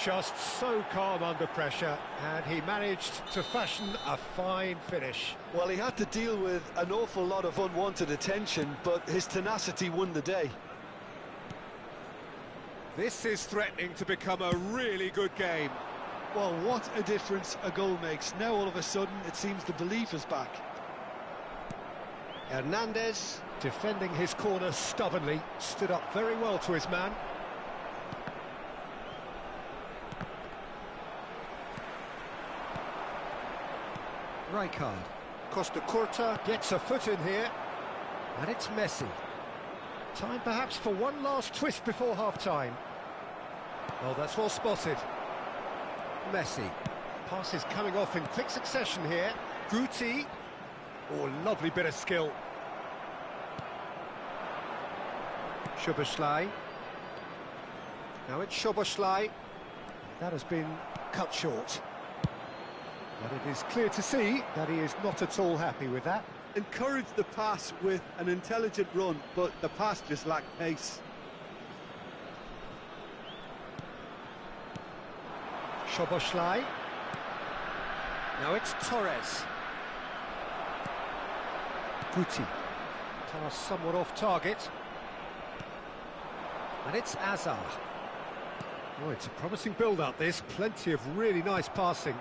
Just so calm under pressure, and he managed to fashion a fine finish. Well, he had to deal with an awful lot of unwanted attention, but his tenacity won the day. This is threatening to become a really good game. Well, what a difference a goal makes. Now all of a sudden it seems the belief is back. Hernandez, defending his corner stubbornly, stood up very well to his man. Rijkaard. Costa Curta gets a foot in here. And it's Messi. Time perhaps for one last twist before half-time. Well, that's well spotted. Messi. Passes coming off in quick succession here. Guti. Oh, lovely bit of skill. Szoboszlai. Now it's Szoboszlai. That has been cut short. But it is clear to see that he is not at all happy with that. Encouraged the pass with an intelligent run, but the pass just lacked pace. Szoboszlai. Now it's Torres. Guti. Pass somewhat off target. And it's Hazard. Oh, it's a promising build-up, this. Plenty of really nice passing.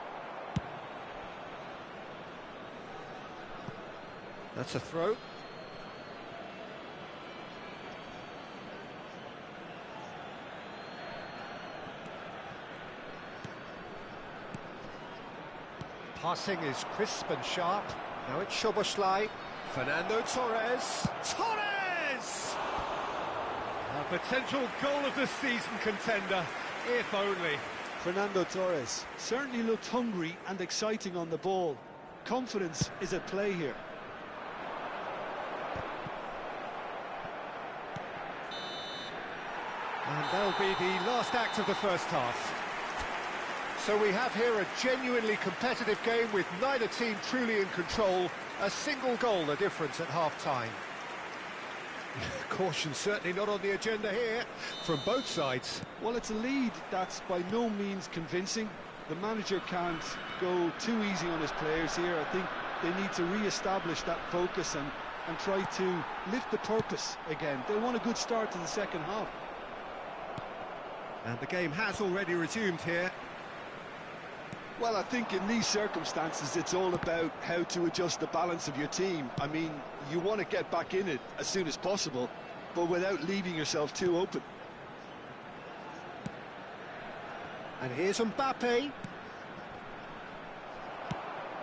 That's a throw. Passing is crisp and sharp. Now it's Szoboszlai. Fernando Torres. Torres! A potential goal of the season contender, if only. Fernando Torres certainly looked hungry and exciting on the ball. Confidence is at play here. And that'll be the last act of the first half. So we have here a genuinely competitive game with neither team truly in control. A single goal the difference at half-time. Caution certainly not on the agenda here from both sides. Well, it's a lead that's by no means convincing. The manager can't go too easy on his players here. I think they need to re-establish that focus and try to lift the purpose again. They want a good start to the second half. And the game has already resumed here. Well, I think in these circumstances, it's all about how to adjust the balance of your team. I mean, you want to get back in it as soon as possible, but without leaving yourself too open. And here's Mbappe.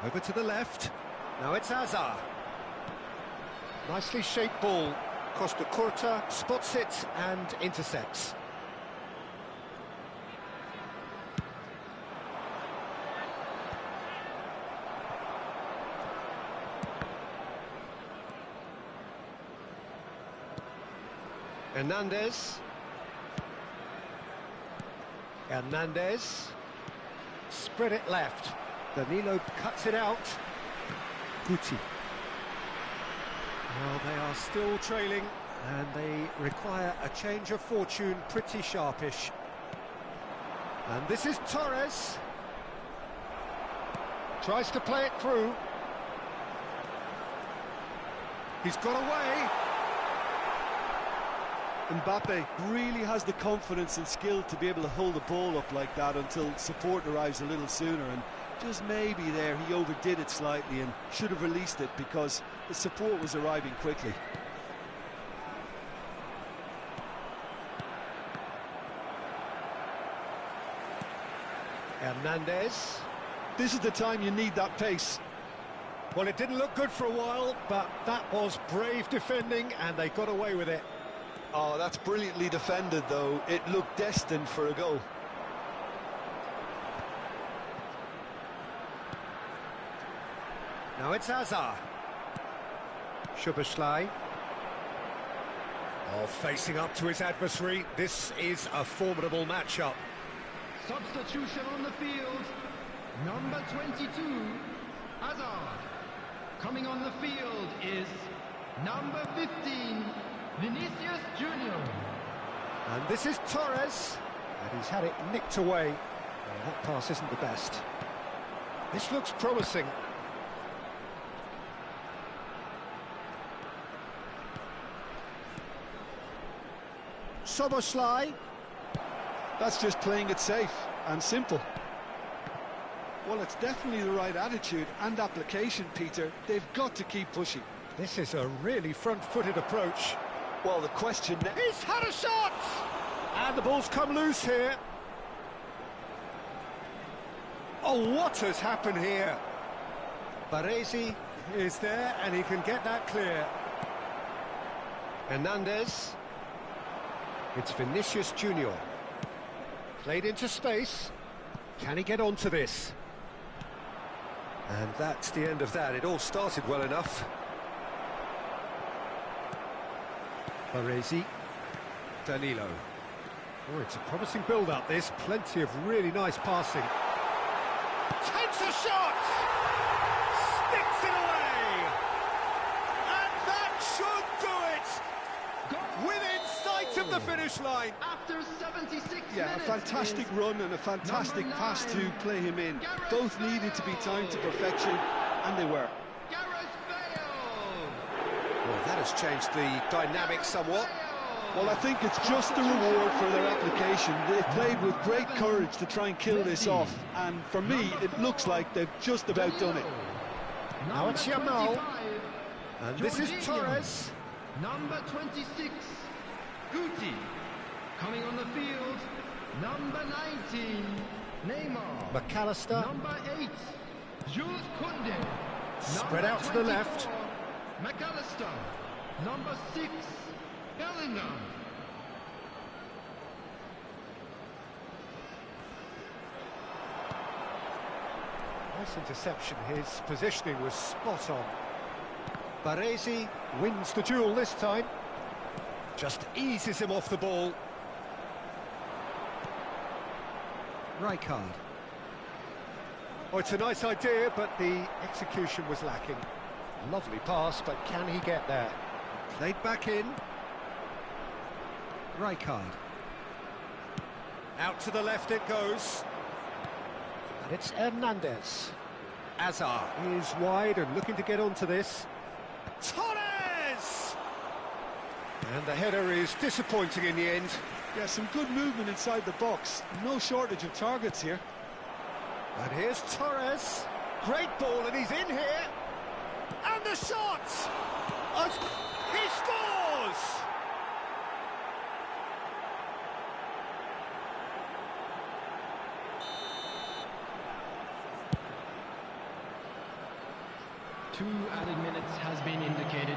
Over to the left. Now it's Hazard. Nicely shaped ball. Costa Curta spots it and intercepts. Hernandez. Spread it left. Danilo cuts it out. Guti. Well, they are still trailing, and they require a change of fortune, pretty sharpish. And this is Torres. Tries to play it through. He's got away. Mbappe really has the confidence and skill to be able to hold the ball up like that until support arrives a little sooner, and just maybe there he overdid it slightly and should have released it because the support was arriving quickly. Hernandez. This is the time you need that pace. Well, it didn't look good for a while, but that was brave defending, and they got away with it. Oh, that's brilliantly defended, though. It looked destined for a goal. Now it's Hazard. Szoboszlai. Oh, facing up to his adversary. This is a formidable matchup. Substitution on the field. Number 22, Hazard. Coming on the field is number 15, Vinicius Junior. And this is Torres. And he's had it nicked away. Well, that pass isn't the best. This looks promising. Szoboszlai. That's just playing it safe and simple. Well, it's definitely the right attitude and application, Peter. They've got to keep pushing. This is a really front-footed approach. Well, the question... He's had a shot! And the ball's come loose here. Oh, what has happened here? Baresi is there, and he can get that clear. Hernandez. It's Vinicius Junior. Played into space. Can he get onto this? And that's the end of that. It all started well enough. Baresi. Danilo. Oh, it's a promising build-up, this. Plenty of really nice passing. Takes a shot! Sticks it away! And that should do it! Within sight of the finish line! After 76 Yeah, a minutes fantastic is run and a fantastic number pass 9, to play him in. Gareth Both needed to be timed to perfection, and they were. Gareth Bale. Well, that has changed the dynamic somewhat. Well, I think it's just a reward for their application. They've played with great courage to try and kill this off, and for me, it looks like they've just about done it. Now it's Yamal. And this is Jorginho. Torres. Number 26, Guti. Coming on the field, number 19, Neymar. McAllister. Number 8, Jules Koundé. Spread out to the left. McAllister. Number 6, Bellingham. Nice interception. His positioning was spot on. Baresi wins the duel this time. Just eases him off the ball. Rijkaard. Oh, it's a nice idea, but the execution was lacking. Lovely pass, but can he get there? Played back in. Rijkaard. Out to the left it goes. And it's Hernandez. Azar is wide and looking to get onto this. Torres! And the header is disappointing in the end. Yeah, some good movement inside the box. No shortage of targets here. And here's Torres. Great ball, and he's in here. And the shot! He scores! Two added minutes has been indicated.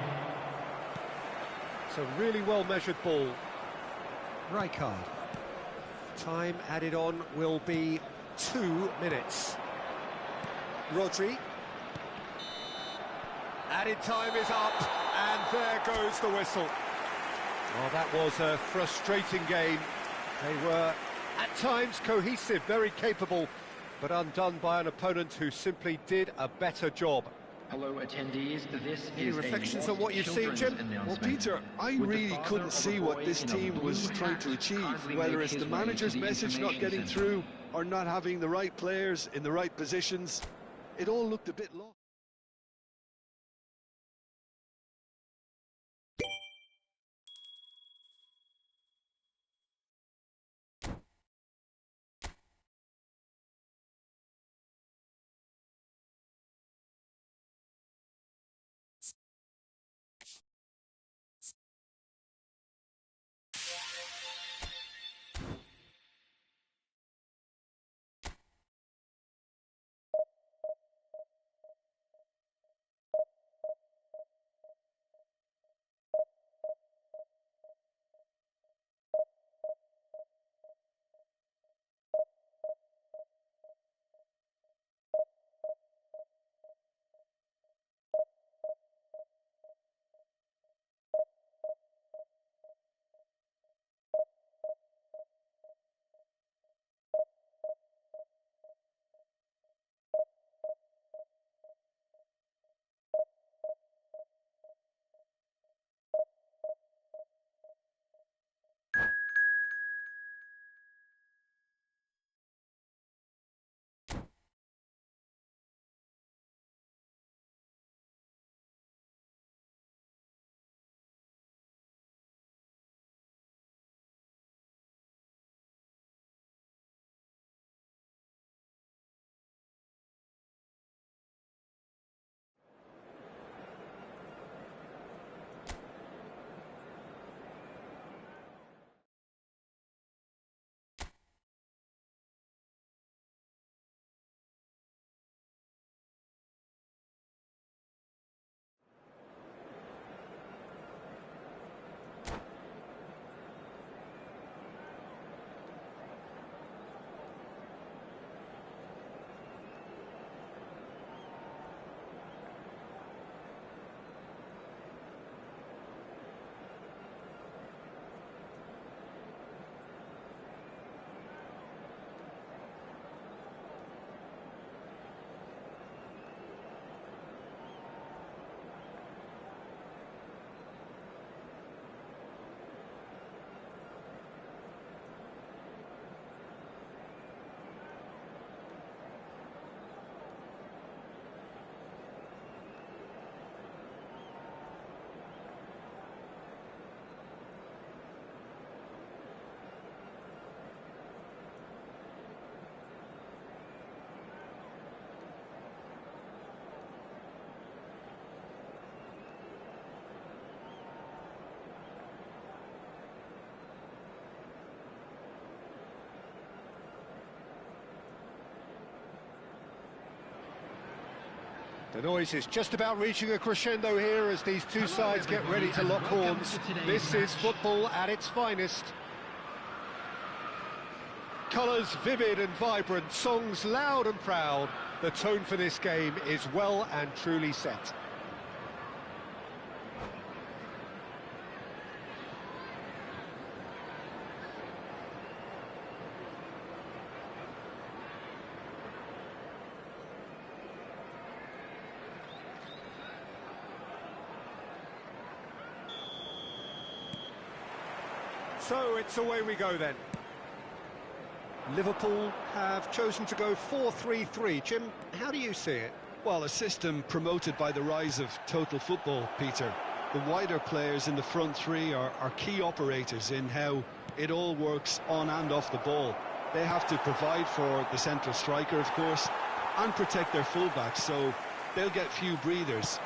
It's a really well-measured ball. Rijkaard. Time added on will be 2 minutes. Rodri. Added time is up, and there goes the whistle. Well, that was a frustrating game. They were, at times, cohesive, very capable, but undone by an opponent who simply did a better job. Hello attendees, this Any is reflections on what you've seen, Jim? Well, Peter, I really couldn't see what this team was trying to achieve, whether it's the manager's message not getting through or not having the right players in the right positions. It all looked a bit lost. The noise is just about reaching a crescendo here as these two sides get ready to lock horns. This is football at its finest. Colours vivid and vibrant, songs loud and proud. The tone for this game is well and truly set. So it's away we go then. Liverpool have chosen to go 4-3-3. Jim, how do you see it? Well, a system promoted by the rise of total football, Peter. The wider players in the front three are key operators in how it all works on and off the ball. They have to provide for the central striker, of course, and protect their fullbacks, so they'll get few breathers.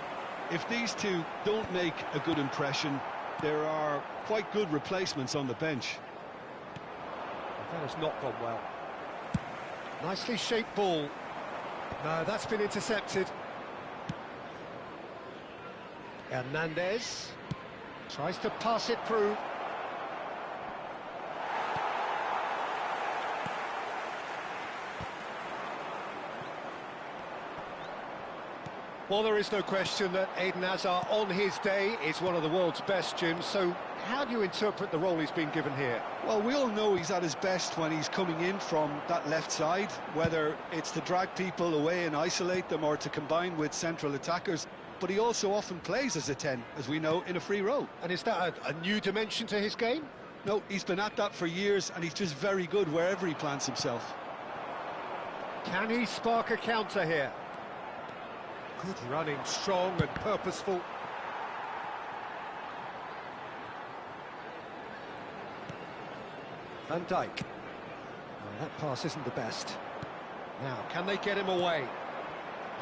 If these two don't make a good impression, there are quite good replacements on the bench. That has not gone well. Nicely shaped ball. No, that's been intercepted. Hernandez tries to pass it through. Well, there is no question that Eden Hazard, on his day, is one of the world's best, Jim. So how do you interpret the role he's been given here? Well, we all know he's at his best when he's coming in from that left side, whether it's to drag people away and isolate them or to combine with central attackers. But he also often plays as a 10, as we know, in a free role. And is that a new dimension to his game? No, he's been at that for years, and he's just very good wherever he plants himself. Can he spark a counter here? Good running, strong and purposeful. Van Dijk. Well, that pass isn't the best. Now, can they get him away?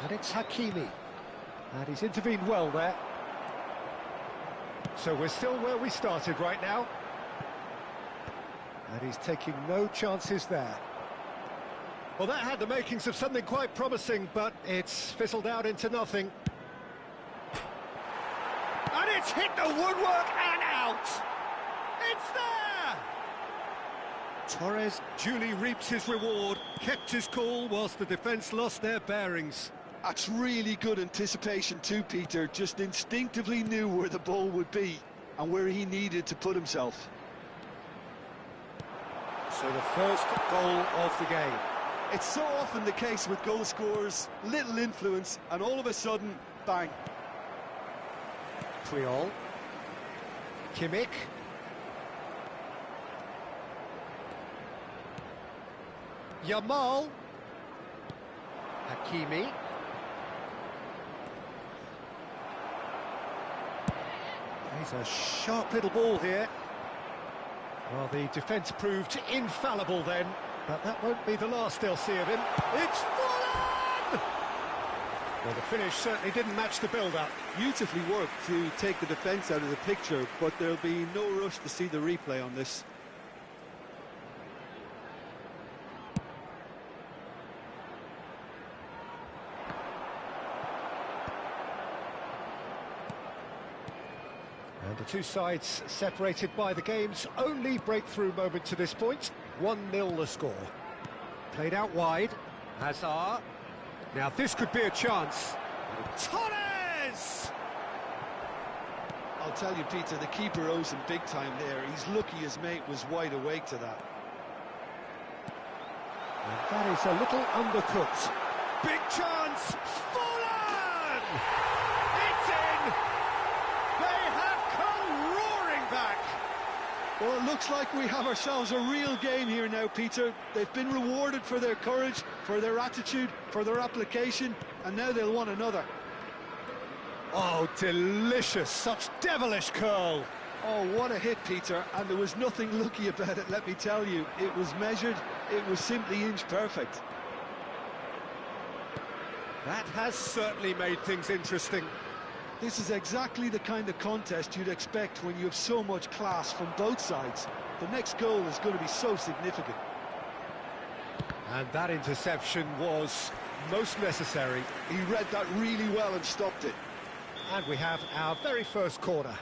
And it's Hakimi. And he's intervened well there. So we're still where we started right now. And he's taking no chances there. Well, that had the makings of something quite promising, but it's fizzled out into nothing. And it's hit the woodwork and out! It's there! Torres duly reaps his reward, kept his cool whilst the defence lost their bearings. That's really good anticipation too, Peter. Just instinctively knew where the ball would be and where he needed to put himself. So the first goal of the game. It's so often the case with goal scorers, little influence, and all of a sudden, bang. Puyol. Kimmich. Yamal. Hakimi. He's a sharp little ball here. Well, the defence proved infallible then, but that won't be the last they'll see of him. It's fallen! Well, the finish certainly didn't match the build-up. Beautifully worked to take the defence out of the picture, but there'll be no rush to see the replay on this. And the two sides separated by the game's only breakthrough moment to this point. 1-0 the score. Played out wide. Hazard. Now this could be a chance. Torres! I'll tell you, Peter, the keeper owes him big time there. He's lucky his mate was wide awake to that. And that is a little undercooked. Big chance! Fallen! It's in! They have come roaring back! Well, it looks like we have ourselves a real game here now, Peter. They've been rewarded for their courage, for their attitude, for their application, and now they'll want another. Oh, delicious! Such devilish curl! Oh, what a hit, Peter, and there was nothing lucky about it, let me tell you. It was measured, it was simply inch perfect. That has certainly made things interesting. This is exactly the kind of contest you'd expect when you have so much class from both sides. The next goal is going to be so significant. And that interception was most necessary. He read that really well and stopped it. And we have our very first corner.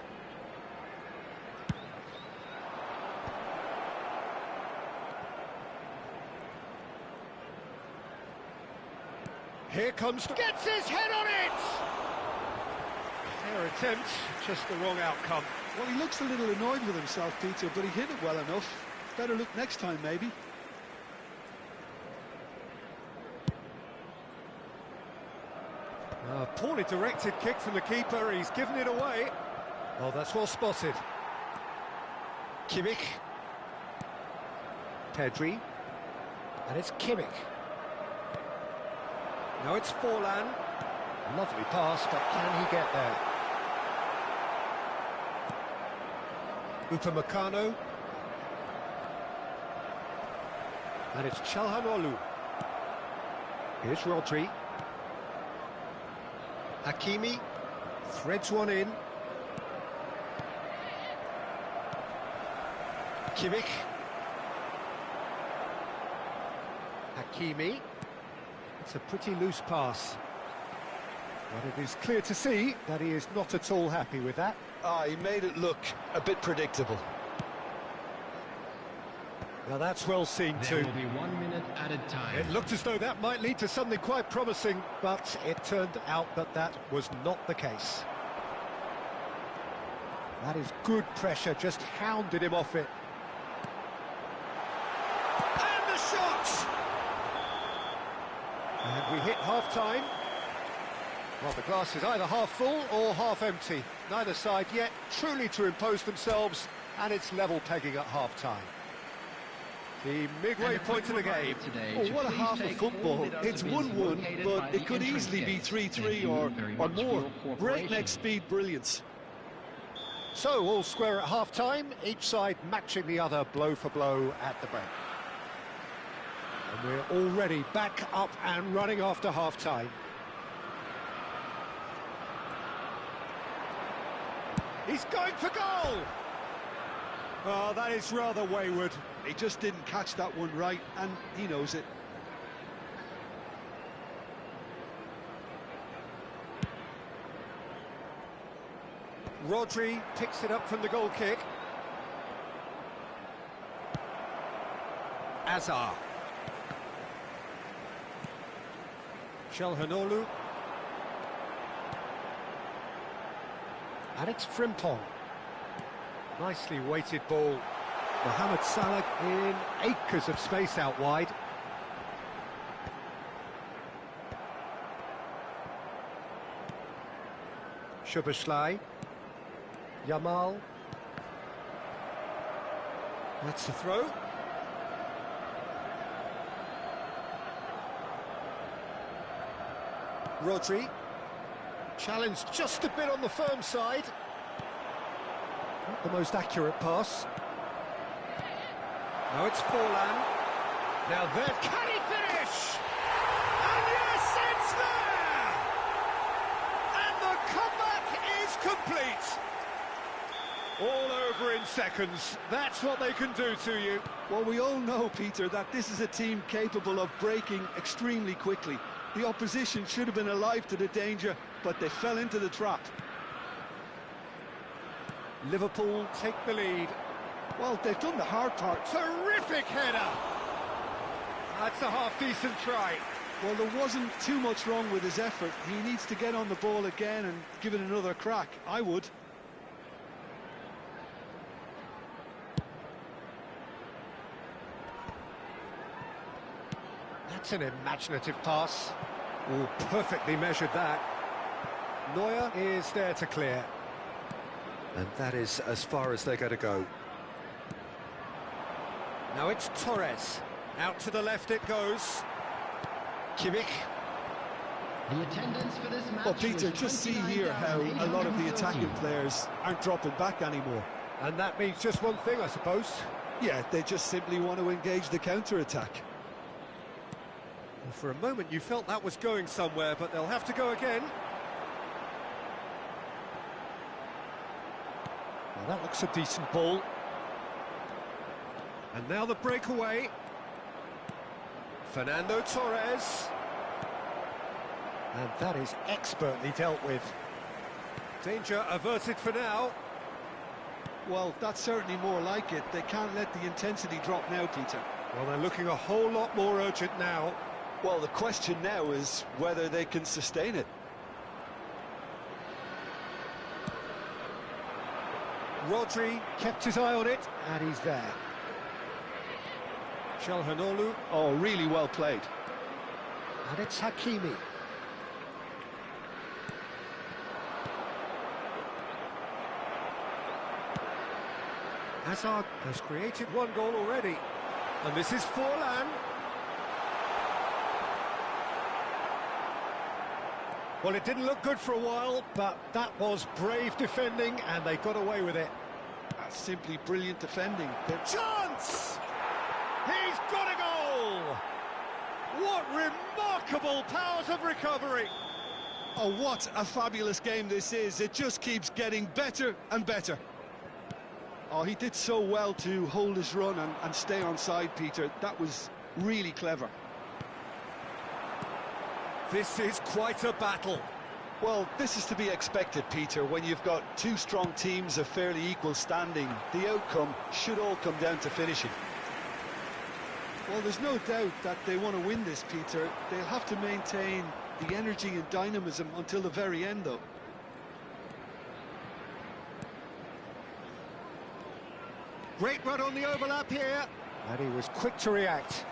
Here comes... Gets his head on it! Fair attempt, just the wrong outcome. Well, he looks a little annoyed with himself, Peter, but he hit it well enough. Better look next time, maybe. A poorly directed kick from the keeper, he's given it away. Oh, that's well spotted. Kimmich. Pedri. And it's Kimmich. Now it's Forlan. Lovely pass, but can he get there? Upamecano. And it's Çalhanoğlu. Here's Rodri. Hakimi threads one in. Kimmich. Hakimi. It's a pretty loose pass. But it is clear to see that he is not at all happy with that. He made it look a bit predictable. Now that's well seen too. There will be 1 minute added time. It looked as though that might lead to something quite promising, but it turned out that that was not the case. That is good pressure, just hounded him off it. And the shot! And we hit half-time. Well, the glass is either half full or half empty. Neither side yet truly to impose themselves, and it's level pegging at half-time. The midway point of the game. Oh, what a half of football. It's 1-1, but it could easily be 3-3 or more. Breakneck speed brilliance. So, all square at half-time, each side matching the other blow for blow at the break. And we're already back up and running after half-time. He's going for goal! Oh, that is rather wayward. He just didn't catch that one right, and he knows it. Rodri picks it up from the goal kick. Azar. Çalhanoğlu. And it's Frimpong. Nicely weighted ball. Mohamed Salah in acres of space out wide. Szoboszlai. Yamal. That's the throw. Rodri. Challenged just a bit on the firm side. Not the most accurate pass. Now it's Forlan. Now there, can he finish? And yes, it's there! And the comeback is complete. All over in seconds. That's what they can do to you. Well, we all know, Peter, that this is a team capable of breaking extremely quickly. The opposition should have been alive to the danger, but they fell into the trap. Liverpool take the lead. Well, they've done the hard part. Terrific header! That's a half-decent try. Well, there wasn't too much wrong with his effort. He needs to get on the ball again and give it another crack. I would. That's an imaginative pass. Oh, perfectly measured that. Neuer is there to clear. And that is as far as they're going to go. Now it's Torres. Out to the left it goes. Kimmich. The attendance for this match. Well, Peter, just see here how a lot of the attacking players aren't dropping back anymore. And that means just one thing, I suppose. Yeah, they just simply want to engage the counter-attack. Well, for a moment you felt that was going somewhere, but they'll have to go again. Well, that looks a decent ball. And now the breakaway. Fernando Torres. And that is expertly dealt with. Danger averted for now. Well, that's certainly more like it. They can't let the intensity drop now, Peter. Well, they're looking a whole lot more urgent now. Well, the question now is whether they can sustain it. Rodri kept his eye on it, and he's there. Çalhanoğlu. Oh, really well played. And it's Hakimi. Hazard has created one goal already. And this is Forlan. Well, it didn't look good for a while, but that was brave defending, and they got away with it. That's simply brilliant defending. Chance! He's got a goal! What remarkable powers of recovery! Oh, what a fabulous game this is. It just keeps getting better and better. Oh, he did so well to hold his run and stay on side, Peter. That was really clever. This is quite a battle. Well, this is to be expected, Peter. When you've got two strong teams of fairly equal standing, the outcome should all come down to finishing. Well, there's no doubt that they want to win this, Peter. They'll have to maintain the energy and dynamism until the very end, though. Great run on the overlap here. And he was quick to react.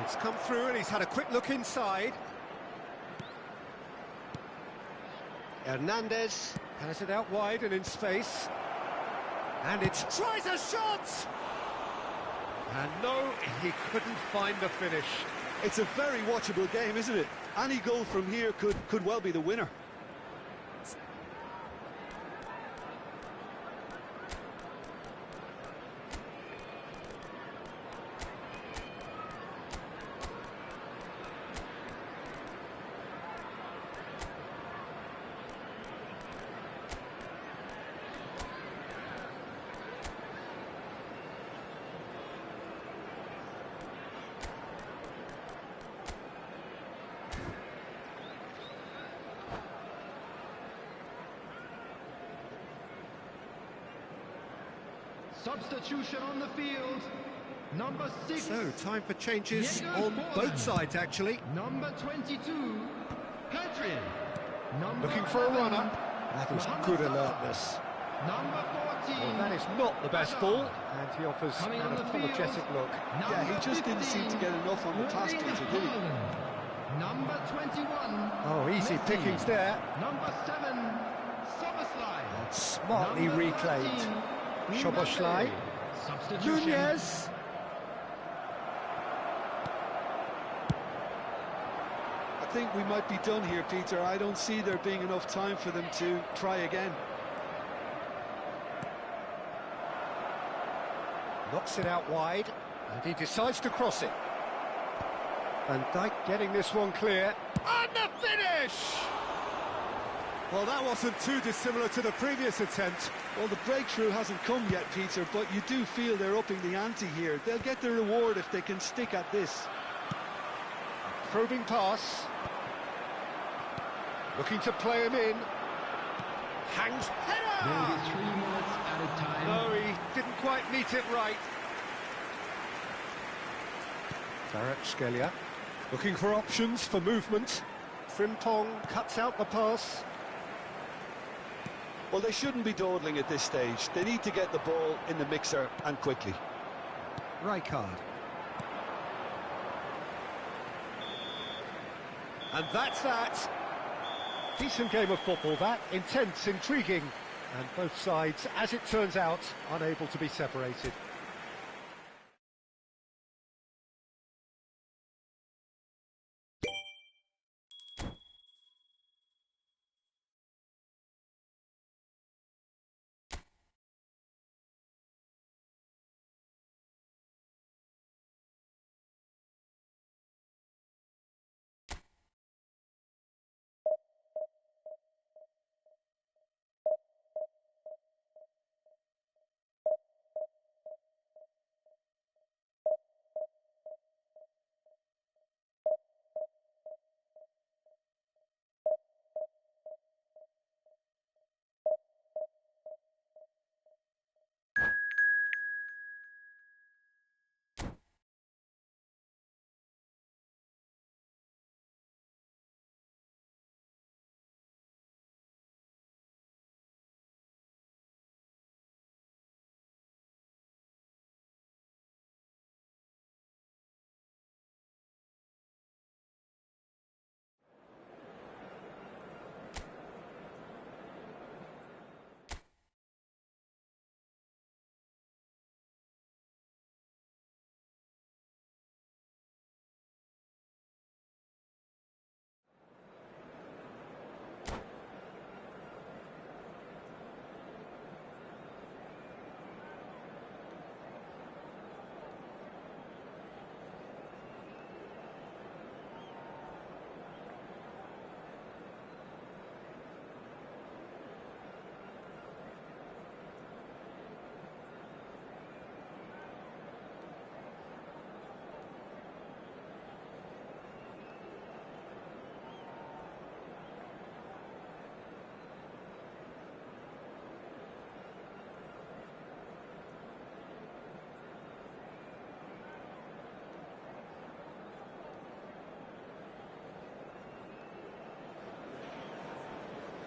It's come through and he's had a quick look inside. Hernandez has it out wide and in space. And it's tries a shot! And no, he couldn't find the finish. It's a very watchable game, isn't it? Any goal from here could well be the winner. Substitution on the field. Number 6. So, time for changes Diego on Forlan. both sides, actually. Number 22, Pedri. Number Looking for a 11, runner. That is Mohamed good Salah. alertness. Number 14. Well, that is not the best ball, and he offers Coming an on the field. apologetic look. Yeah, he just didn't seem to get enough on the pass, Peter, did he? Number 21. Oh, easy Messi. pickings there. Number 7, Soboslai. And smartly Number reclaimed. 13, Szoboszlai. Mbappe. Substitution. Nunez. I think we might be done here, Peter. I don't see there being enough time for them to try again. Knocks it out wide, and he decides to cross it. Van Dijk getting this one clear. And the finish! Well, that wasn't too dissimilar to the previous attempt. Well, the breakthrough hasn't come yet, Peter, but you do feel they're upping the ante here. They'll get the reward if they can stick at this. Probing pass. Looking to play him in. Hangs header! Maybe 3 minutes at a time. No, he didn't quite meet it right. Kvaratskhelia looking for options for movement. Frimpong cuts out the pass. Well, they shouldn't be dawdling at this stage. They need to get the ball in the mixer and quickly. Rijkaard. And that's that. Decent game of football, that. Intense, intriguing. And both sides, as it turns out, unable to be separated.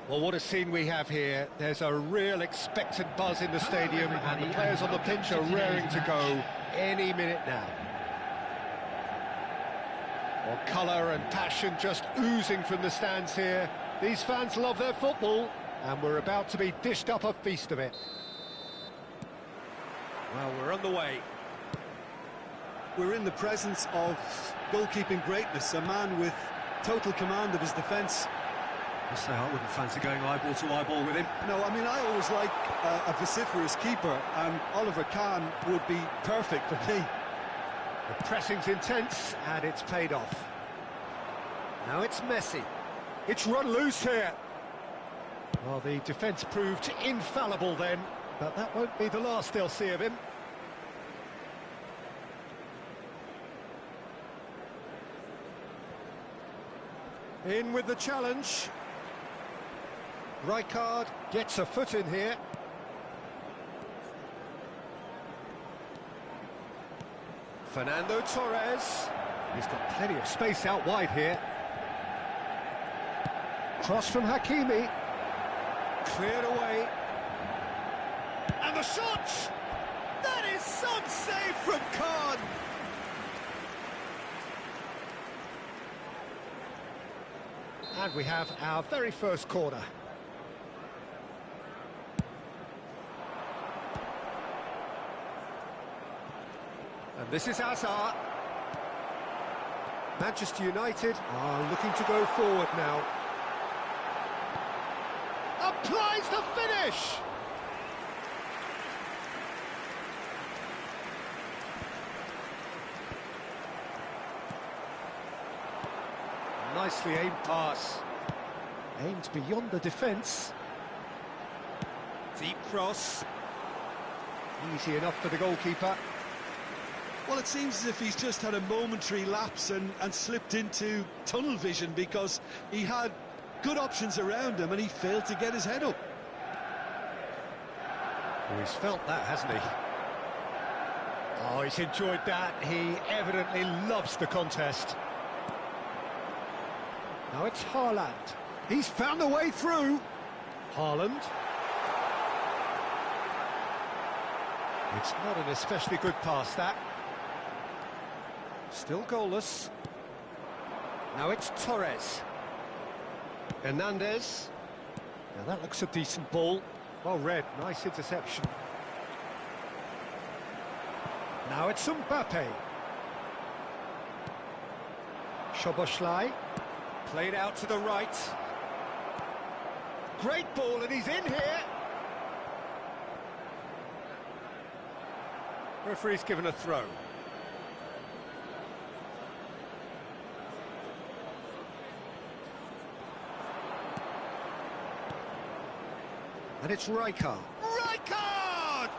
Well, what a scene we have here. There's a real expectant buzz in the stadium, and the players on the pitch are raring to go any minute now. Well, colour and passion just oozing from the stands here. These fans love their football, and we're about to be dished up a feast of it. Well, we're on the way. We're in the presence of goalkeeping greatness, a man with total command of his defence. I say I wouldn't fancy going eyeball to eyeball with him. No, I mean, I always like a vociferous keeper, and Oliver Kahn would be perfect for me. The pressing's intense, and it's paid off. Now it's Messi. It's run loose here. Well, the defence proved infallible then, but that won't be the last they'll see of him. In with the challenge. Rijkaard gets a foot in here. Fernando Torres. He's got plenty of space out wide here. Cross from Hakimi. Cleared away. And the shot! That is some save from Kahn! And we have our very first corner. And this is Hazard. Manchester United are looking to go forward now. Applies the finish! Nicely aimed pass. Aimed beyond the defence. Deep cross. Easy enough for the goalkeeper. Well, it seems as if he's just had a momentary lapse and slipped into tunnel vision, because he had good options around him and he failed to get his head up. Well, he's felt that, hasn't he? Oh, he's enjoyed that. He evidently loves the contest. Now it's Haaland. He's found a way through. Haaland. It's not an especially good pass, that. Still goalless. Now it's Torres. Hernandez. Now that looks a decent ball. Well read, nice interception. Now it's Mbappe. Szoboszlai. Played out to the right. Great ball, and he's in here. Referee's given a throw. And it's Rijkaard. Rijkaard!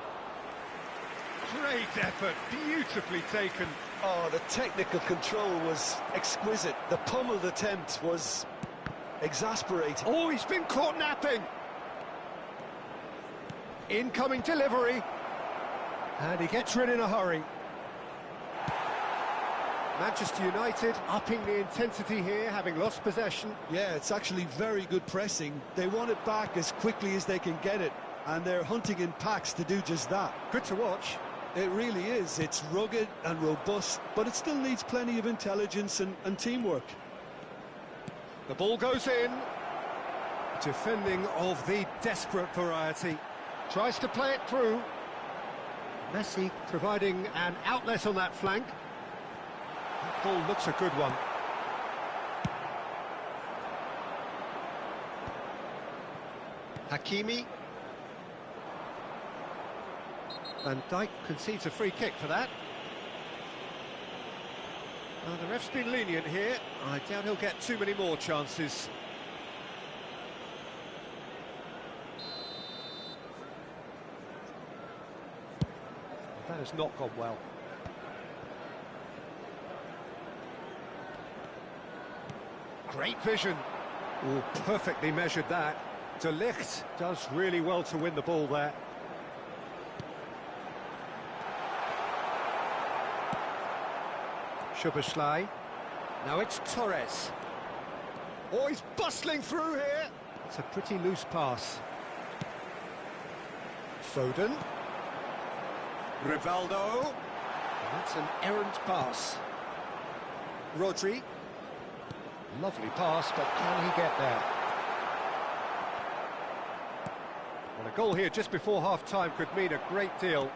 Great effort, beautifully taken. Oh, the technical control was exquisite. The pummeled attempt was exasperating. Oh, he's been caught napping. Incoming delivery. And he gets rid in a hurry. Manchester United upping the intensity here, having lost possession. Yeah, it's actually very good pressing. They want it back as quickly as they can get it, and they're hunting in packs to do just that. Good to watch. It really is. It's rugged and robust, but it still needs plenty of intelligence and teamwork. The ball goes in. Defending of the desperate variety. Tries to play it through. Messi providing an outlet on that flank. That ball looks a good one. Hakimi. Van Dijk concedes a free kick for that. Well, the ref's been lenient here. I doubt he'll get too many more chances. That has not gone well. Great vision. Oh, perfectly measured that. De Ligt does really well to win the ball there. Szoboszlai. Now it's Torres. Oh, he's bustling through here. It's a pretty loose pass. Foden. Rivaldo. And that's an errant pass. Rodri. Lovely pass, but can he get there? Well, a goal here just before half-time could mean a great deal.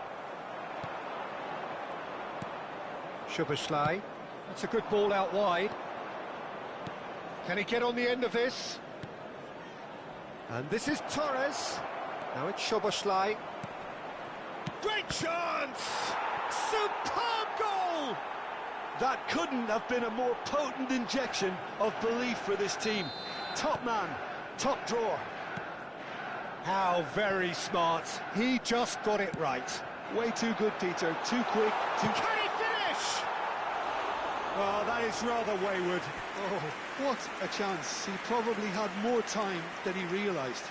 Szoboszlai. That's a good ball out wide. Can he get on the end of this? And this is Torres. Now it's Szoboszlai. Great chance! Superb goal! That couldn't have been a more potent injection of belief for this team. Top man, top drawer. How very smart. He just got it right. Way too good, Peter. Too quick, too... Can he finish? Oh, that is rather wayward. Oh, what a chance. He probably had more time than he realised.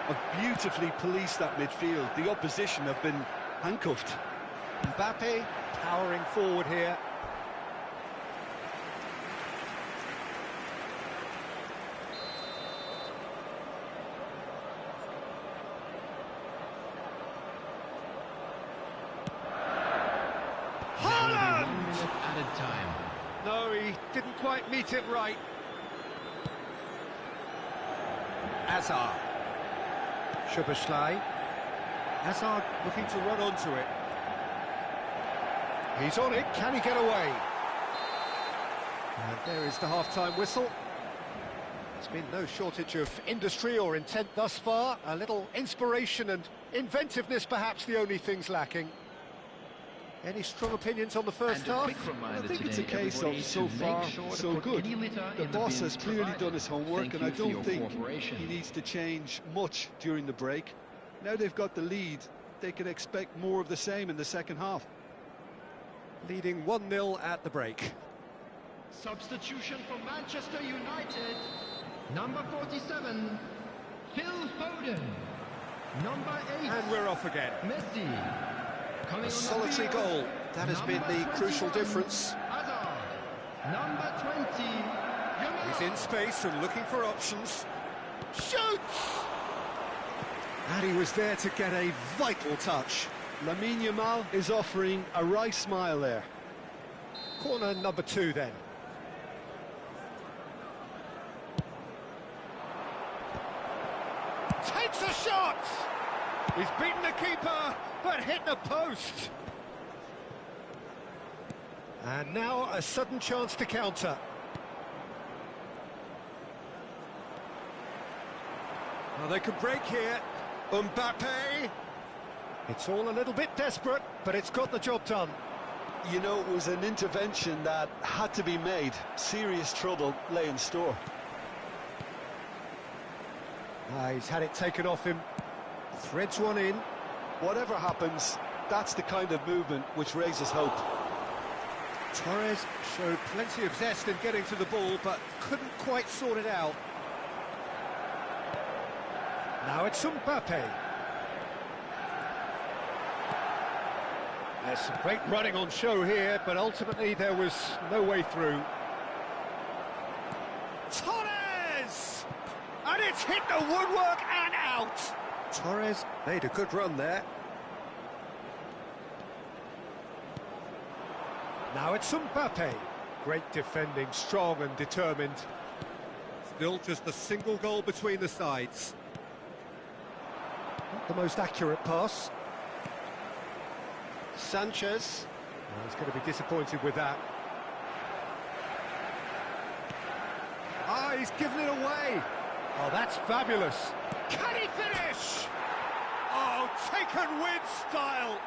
Have beautifully policed that midfield. The opposition have been handcuffed. Mbappe powering forward here. Haaland! 1 minute added time. No, he didn't quite meet it right. Hazard. Szoboszlai. Hazard looking to run onto it. He's on it, can he get away? And there is the half-time whistle. There's been no shortage of industry or intent thus far. A little inspiration and inventiveness perhaps the only things lacking. Any strong opinions on the first half? I think it's a case of so far, so good. The boss has clearly done his homework, and I don't think he needs to change much during the break. Now they've got the lead, they can expect more of the same in the second half. Leading 1-0 at the break. Substitution for Manchester United. Number 47, Phil Foden. Number 8, And we're off again. Messi. A solitary goal. That has been the crucial difference. Hazard. Number 20. He's in space and looking for options. Shoots! And he was there to get a vital touch. Lamine Yamal is offering a wry smile there. Corner number 2 then. Takes a shot! He's beaten the keeper, but hit the post. And now a sudden chance to counter. Well, they could break here. Mbappe. It's all a little bit desperate, but it's got the job done. You know, it was an intervention that had to be made. Serious trouble lay in store. He's had it taken off him. Threads one in. Whatever happens, that's the kind of movement which raises hope. Torres showed plenty of zest in getting to the ball, but couldn't quite sort it out. Now it's Mbappe. There's some great running on show here, but ultimately there was no way through. Torres! And it's hit the woodwork and out! Torres made a good run there. Now it's Mbappe. Great defending, strong and determined. Still just a single goal between the sides. Not the most accurate pass. Sanchez. Well, he's going to be disappointed with that. Ah, he's given it away. Oh, that's fabulous. Can he finish? Oh, taken with style.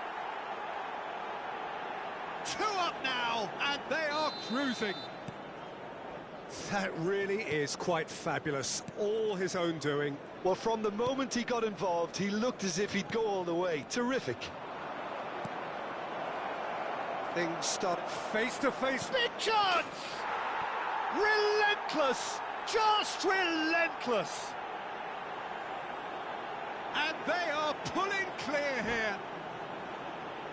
2 up now, and they are cruising. That really is quite fabulous. All his own doing. Well, from the moment he got involved, he looked as if he'd go all the way. Terrific. Things start face-to-face. Big chance! Relentless! Just relentless! And They are pulling clear here.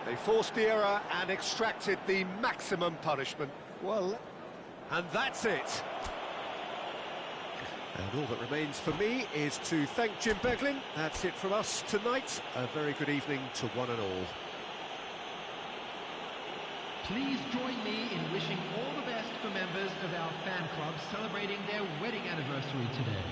They forced the error and extracted the maximum punishment. Well, and that's it. And all that remains for me is to thank Jim Beglin. That's it from us tonight. A very good evening to one and all. Please join me in wishing all the best for members of our fan club celebrating their wedding anniversary today.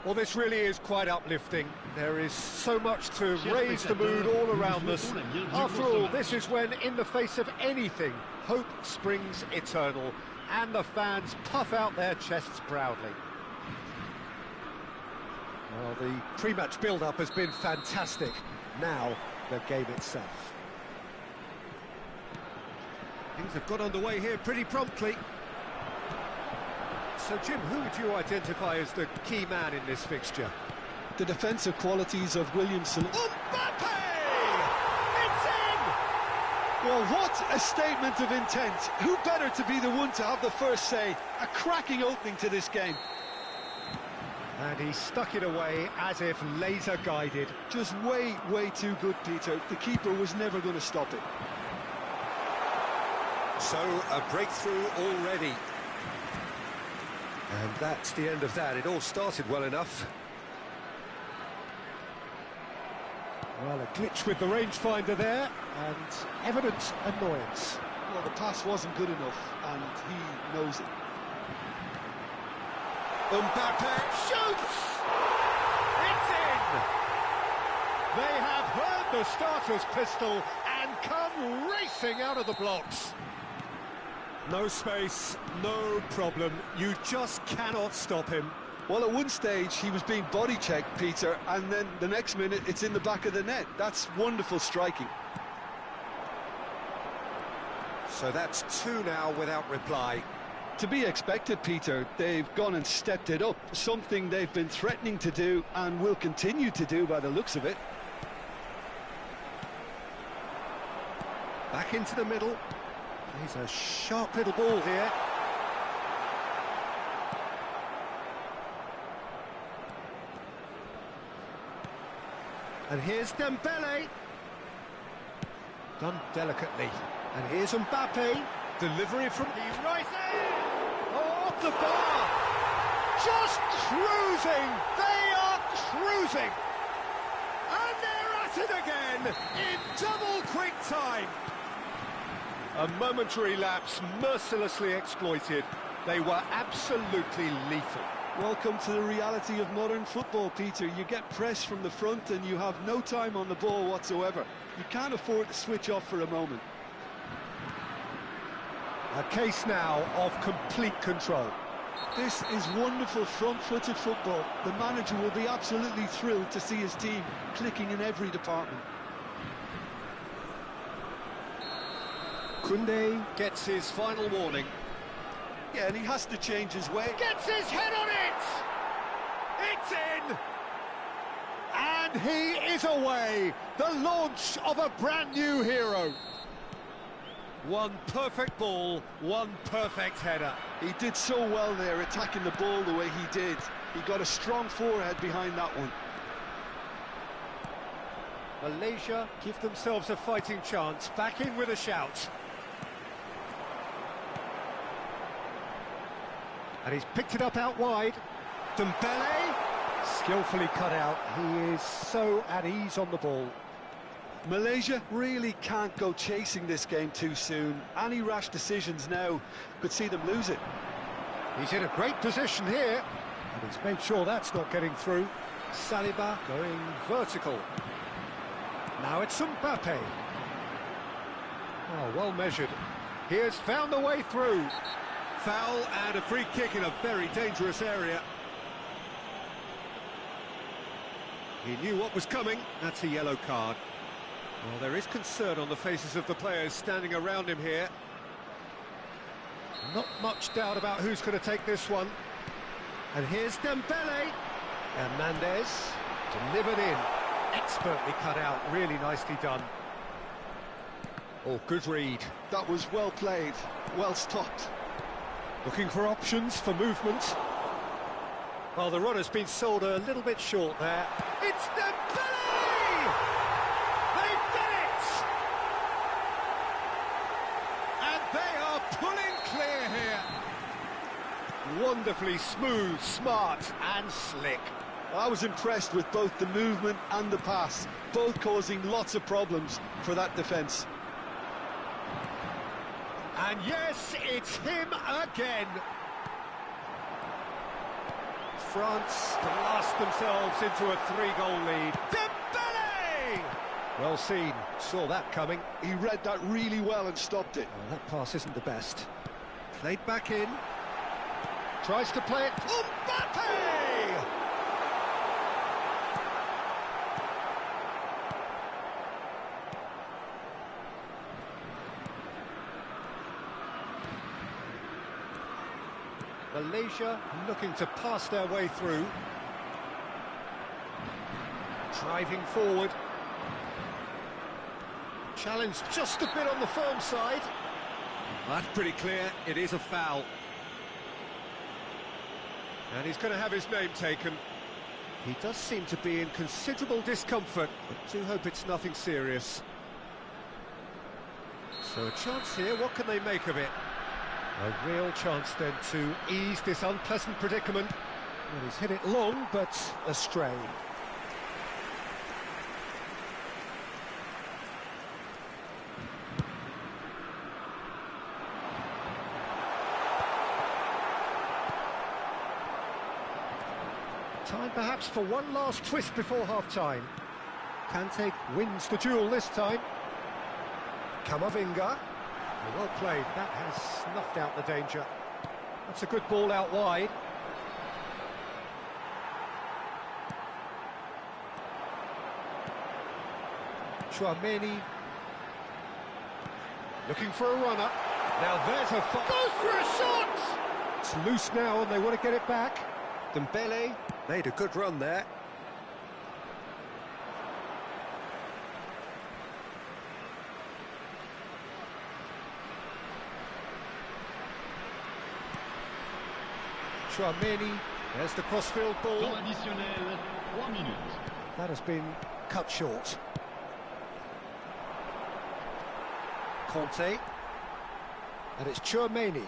Well, this really is quite uplifting. There is so much to raise the mood all around us. After all, this is when, in the face of anything, hope springs eternal, and the fans puff out their chests proudly. Well, the pre-match build-up has been fantastic. Now, the game itself. Things have got underway here pretty promptly. So, Jim, who would you identify as the key man in this fixture? the defensive qualities of Williamson. Mbappe! It's in! Well, what a statement of intent. Who better to be the one to have the first say? A cracking opening to this game. And he stuck it away as if laser-guided. Just way, way too good, Peter. The keeper was never going to stop it. So, a breakthrough already. And that's the end of that. It all started well enough. Well, a glitch with the rangefinder there, and evident annoyance. Well, the pass wasn't good enough, and he knows it. Mbappe shoots! It's in! They have heard the starter's pistol and come racing out of the blocks. No space, no problem. You just cannot stop him. Well, at one stage, he was being body-checked, Peter, and then the next minute, it's in the back of the net. That's wonderful striking. So that's two now without reply. To be expected, Peter. They've gone and stepped it up, something they've been threatening to do and will continue to do by the looks of it. Back into the middle. He's a sharp little ball here. And here's Dembele. Done delicately. And here's Mbappe. Delivery from the right end. Oh, off the bar. Just cruising. They are cruising. And they're at it again in double quick time. A momentary lapse mercilessly exploited. They were absolutely lethal. Welcome to the reality of modern football, Peter. You get press from the front and you have no time on the ball whatsoever. You can't afford to switch off for a moment. A case now of complete control. This is wonderful front-footed football. The manager will be absolutely thrilled to see his team clicking in every department. Koundé gets his final warning. Yeah, and he has to change his way. Gets his head on it! It's in! And he is away! The launch of a brand new hero. One perfect ball, one perfect header. He did so well there, attacking the ball the way he did. He got a strong forehead behind that one. Malaysia give themselves a fighting chance, back in with a shout. And he's picked it up out wide. Dembele, skillfully cut out. He is so at ease on the ball. Malaysia really can't go chasing this game too soon. Any rash decisions now could see them lose it. He's in a great position here, and he's made sure that's not getting through. Saliba going vertical. Now it's Mbappe. Oh, well measured. He has found a way through. Foul and a free kick in a very dangerous area. He knew what was coming. That's a yellow card. Well, there is concern on the faces of the players standing around him here. Not much doubt about who's going to take this one. And here's Dembele. Hernandez delivered in. Expertly cut out, really nicely done. Oh, good read. That was well played, well stopped. Looking for options for movement. Well, the runner's been sold a little bit short there. It's Dembele! They've done it! And they are pulling clear here. Wonderfully smooth, smart and slick. I was impressed with both the movement and the pass, both causing lots of problems for that defence. And yes, it's him again. France blast themselves into a 3-goal lead. Dembele! Well seen, saw that coming. He read that really well and stopped it. Oh, that pass isn't the best. Played back in. Tries to play it. Mbappe! Malaysia looking to pass their way through. Driving forward. Challenge just a bit on the firm side. That's pretty clear, it is a foul. And he's going to have his name taken. He does seem to be in considerable discomfort, but do hope it's nothing serious. So a chance here, what can they make of it? A real chance then to ease this unpleasant predicament. Well, he's hit it long, but astray. Time perhaps for one last twist before half-time. Kante wins the duel this time. Kamavinga. Well played, that has snuffed out the danger. That's a good ball out wide. Chouameni. Looking for a runner. Now there's a... Goes for a shot! It's loose now and they want to get it back. Dembele made a good run there. Chouameni, there's the crossfield ball. Temps additionnel, 3 minutes. That has been cut short. Conte. And it's Chouameni.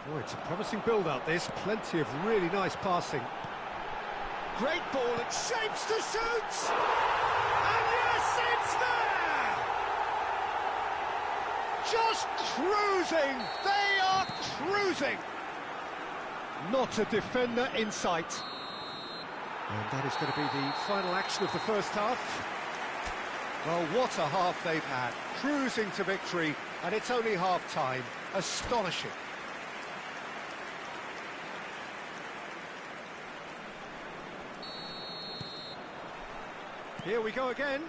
Oh, it's a promising build-up, this. Plenty of really nice passing. Great ball, it shapes to shoot! And yes, it's there! Just cruising! They are cruising! Not a defender in sight. And that is going to be the final action of the first half. Well, what a half they've had. Cruising to victory, and it's only half-time. Astonishing. Here we go again.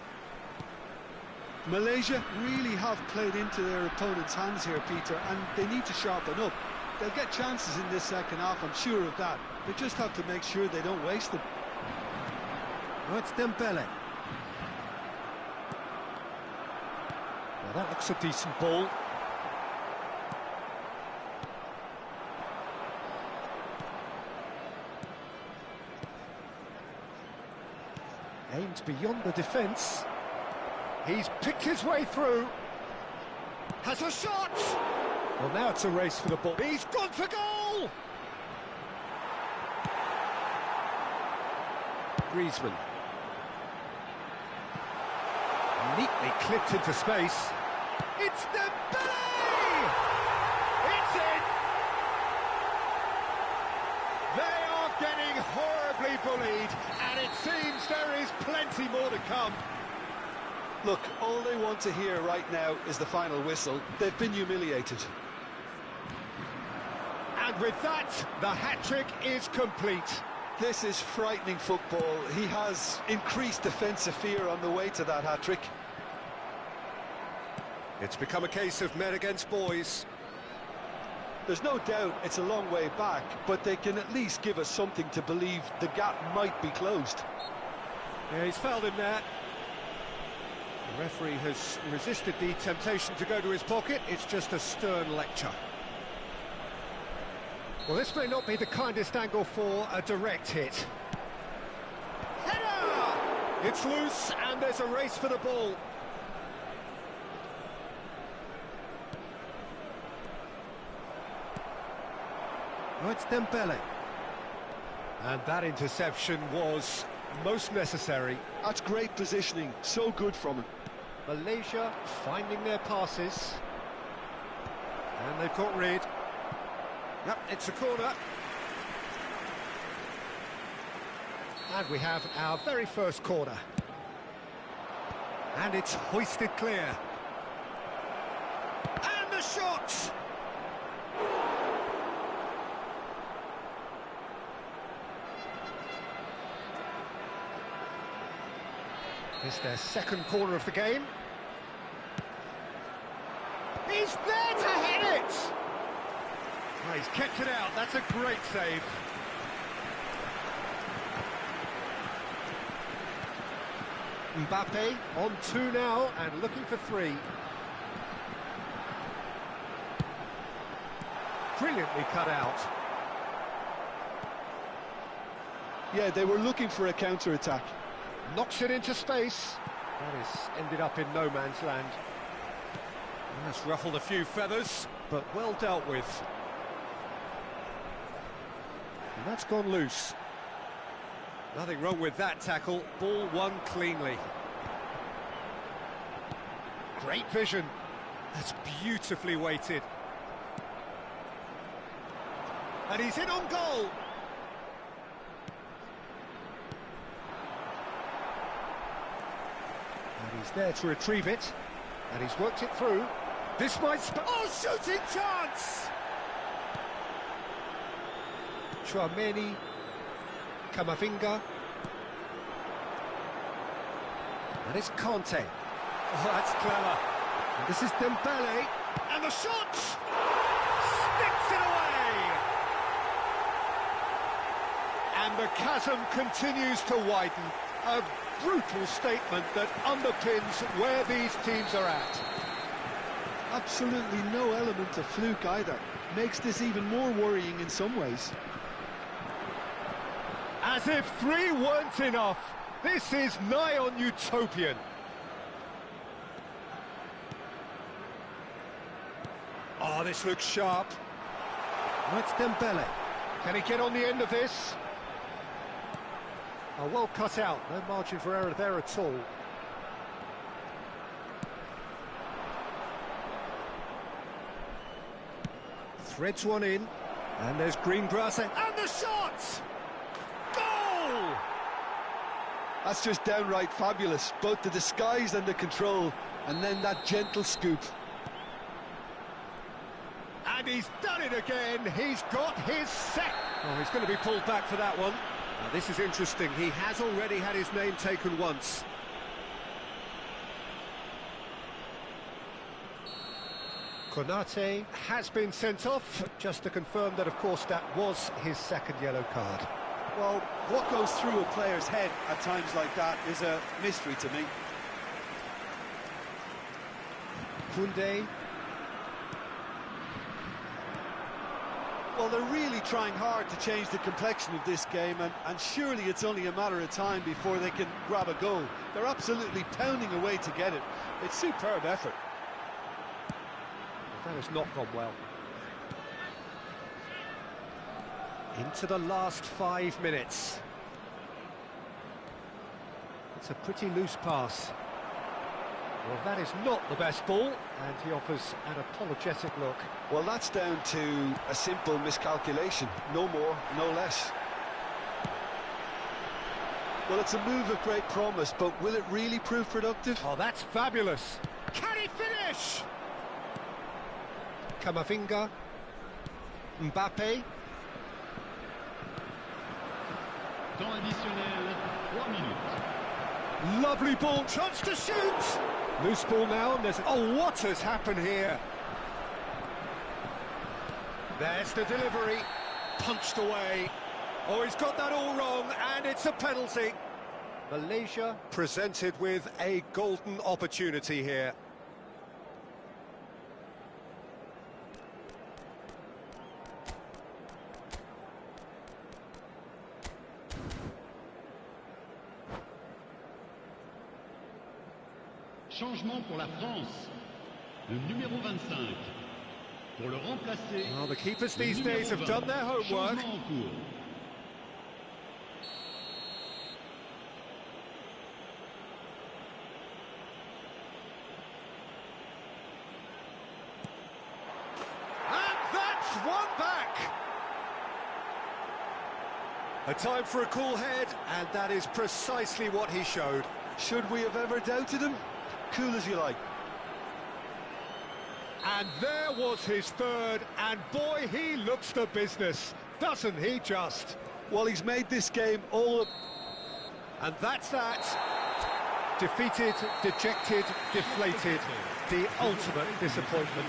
Malaysia really have played into their opponent's hands here, Peter, and they need to sharpen up. They'll get chances in this second half, I'm sure of that. They just have to make sure they don't waste them. Oh, it's Dembele. Well, that looks a decent ball. Aimed beyond the defence. He's picked his way through. Has a shot! Well, now it's a race for the ball. He's gone for goal! Griezmann. Neatly clipped into space. It's Dembele! It's in! They are getting horribly bullied, and it seems there is plenty more to come. Look, all they want to hear right now is the final whistle. They've been humiliated. And with that, the hat-trick is complete. This is frightening football. He has increased defensive fear on the way to that hat-trick. It's become a case of men against boys. There's no doubt it's a long way back, but they can at least give us something to believe the gap might be closed. Yeah, he's fouled him there. The referee has resisted the temptation to go to his pocket. It's just a stern lecture. Well, this may not be the kindest angle for a direct hit. Header! It's loose, and there's a race for the ball. Oh, it's Dembele. And that interception was most necessary. That's great positioning, so good from him. Malaysia finding their passes. And they've got rid. Yep, it's a corner. And we have our very first corner. And it's hoisted clear. And the shot! It's their second corner of the game. He's there to hit it! Oh, he's kept it out, that's a great save. Mbappe on 2 now and looking for 3. Brilliantly cut out. Yeah, they were looking for a counter-attack. Knocks it into space. That has ended up in no man's land. That's ruffled a few feathers, but well dealt with. And that's gone loose. Nothing wrong with that tackle. Ball won cleanly. Great vision. That's beautifully weighted. And he's in on goal. He's there to retrieve it, and he's worked it through. This might... Oh, shooting chance! Chouameni, Camavinga. And it's Conte. Oh, that's clever. And this is Dembele. And the shot! Sticks it away! And the chasm continues to widen. A brutal statement that underpins where these teams are at. Absolutely no element of fluke either. Makes this even more worrying in some ways. As if 3 weren't enough, this is nigh on utopian. Oh, this looks sharp. Oh, it's Dembele. Can he get on the end of this? Oh, well cut out. No margin for error there at all. Threads one in. And there's Greengrass. And the shot! Goal! That's just downright fabulous. Both the disguise and the control, and then that gentle scoop. And he's done it again. He's got his set. Oh, he's going to be pulled back for that one. Now, this is interesting. He has already had his name taken once. Konate has been sent off, just to confirm that, of course, that was his second yellow card. Well, what goes through a player's head at times like that is a mystery to me. Koundé. Well, they're really trying hard to change the complexion of this game, and surely it's only a matter of time before they can grab a goal. They're absolutely pounding away to get it. It's superb effort. That has not gone well. Into the last 5 minutes. It's a pretty loose pass. Well, that is not the best ball, and he offers an apologetic look. Well, that's down to a simple miscalculation. No more, no less. Well, it's a move of great promise, but will it really prove productive? Oh, that's fabulous. Can he finish? Camavinga. Mbappe. Temps additionnel, 3 minutes. Lovely ball, chance to shoot! Loose ball now, and there's... Oh, what has happened here? There's the delivery, punched away. Oh, he's got that all wrong, and it's a penalty. Malaysia presented with a golden opportunity here. Changement pour la France. Le numéro 25. Pour le remplacer. Well, the keepers le these days have 20. done their homework. Changement en cours. And that's one back. A time for a cool head, and that is precisely what he showed. Should we have ever doubted him? Cool as you like. And there was his third, and boy, he looks the business, doesn't he just? Well, he's made this game all... And that's that. Defeated, dejected, deflated. The ultimate disappointment.